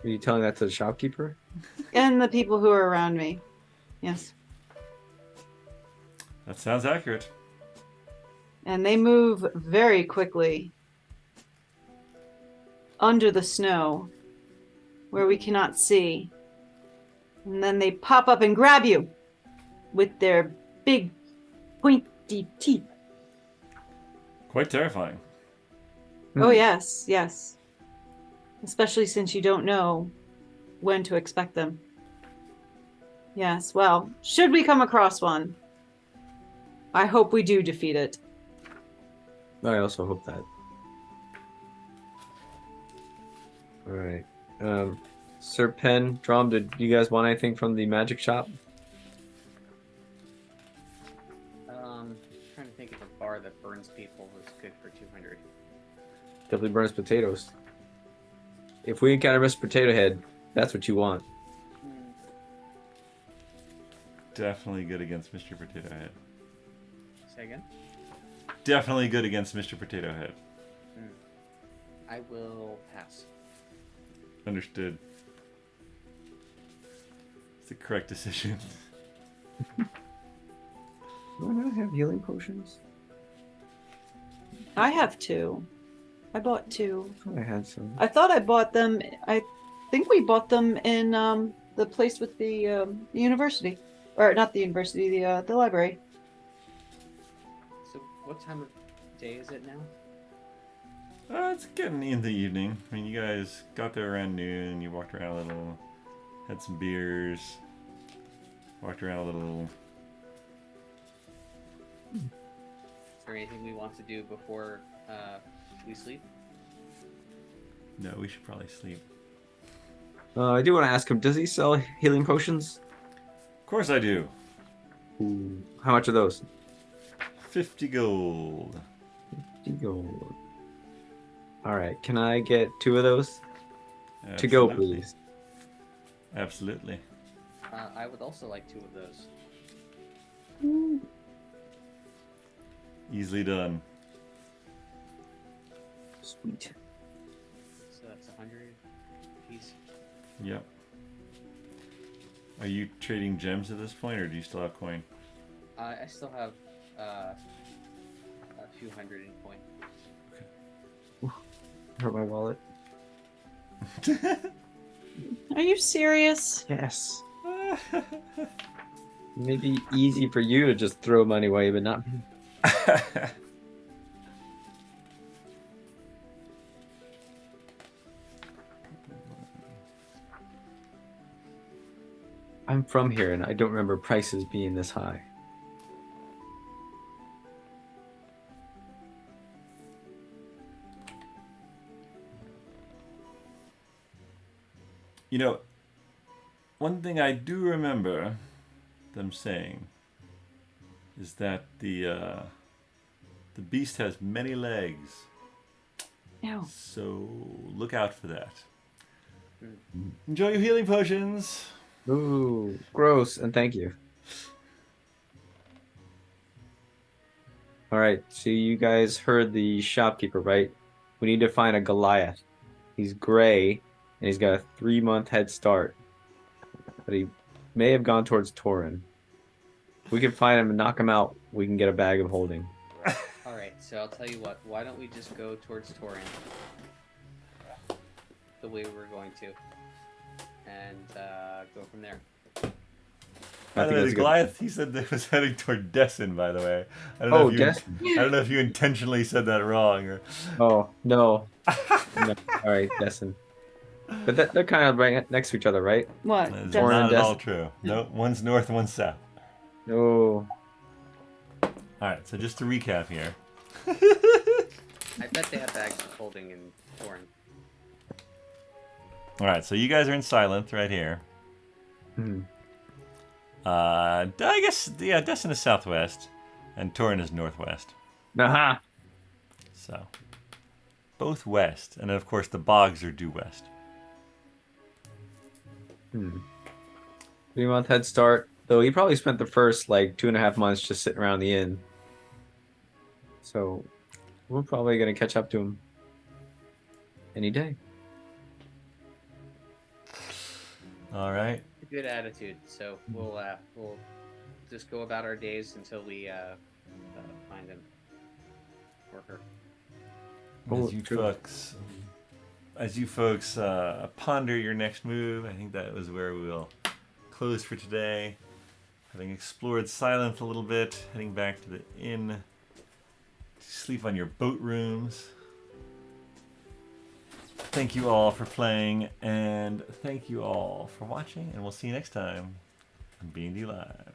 Are you telling that to the shopkeeper? And the people who are around me. Yes. That sounds accurate. And they move very quickly under the snow where we cannot see. And then they pop up and grab you with their big pointy teeth. Quite terrifying. Oh, yes, yes. Especially since you don't know when to expect them. Yes, well, should we come across one, I hope we do defeat it. I also hope that. Alright. Sir Penn, Dromm, did you guys want anything from the magic shop? Trying to think of a bar that burns people who's good for 200. Definitely burns potatoes. If we encounter Mr. Potato Head, that's what you want. Definitely good against Mr. Potato Head. Say again? Definitely good against Mr. Potato Head. I will pass. Understood. It's the correct decision. Do I not have healing potions? I have 2. I bought 2. I had some. I thought I bought them. I think we bought them in the place with the university. Or not the university, the library. So, what time of day is it now? It's getting in the evening. I mean, you guys got there around noon. You walked around a little, had some beers, walked around a little. Is there anything we want to do before we sleep? No, we should probably sleep. I do want to ask him, does he sell healing potions? Of course I do. Ooh. How much are those? 50 gold. 50 gold. Alright, can I get 2 of those? To go, Absolutely. please. Absolutely. I would also like 2 of those. Easily done. Sweet. So that's 100 piece. Yep. Are you trading gems at this point, or do you still have coin? I still have a few hundred in coin. Hurt my wallet. Are you serious? Yes. Maybe easy for you to just throw money away, but not me. I'm from here, and I don't remember prices being this high. You know, one thing I do remember them saying is that the beast has many legs. No. So look out for that. Enjoy your healing potions. Ooh, gross, and thank you. All right, so you guys heard the shopkeeper, right? We need to find a Goliath. He's gray, and he's got a 3-month head start. But he may have gone towards Torin. If we can find him and knock him out, we can get a bag of holding. Alright, so I'll tell you what. Why don't we just go towards Torin? The way we were going to. And go from there. By the way, the Goliath, he said they was heading toward Dessin, by the way. I don't know if you intentionally said that wrong. Or... Oh, no. No. All right, Destin. But they're kind of right next to each other, right? What? That is Destin? not at all Destin. true. No, one's north, one's south. Oh. Alright, so just to recap here. I bet they have bags of holding in Torin. Alright, so you guys are in Sylinth right here. Hmm. I guess, yeah, Destin is southwest, and Torin is northwest. Aha! So, both west, and then of course the bogs are due west. 3-month head start. Though he probably spent the first, 2.5 months just sitting around the inn. So, we're probably going to catch up to him any day. Alright. Good attitude. So we'll just go about our days until we find him or her. As you folks ponder your next move, I think that was where we will close for today. Having explored Sylinth a little bit, heading back to the inn to sleep on your boat rooms. Thank you all for playing, and thank you all for watching, and we'll see you next time on BND Live.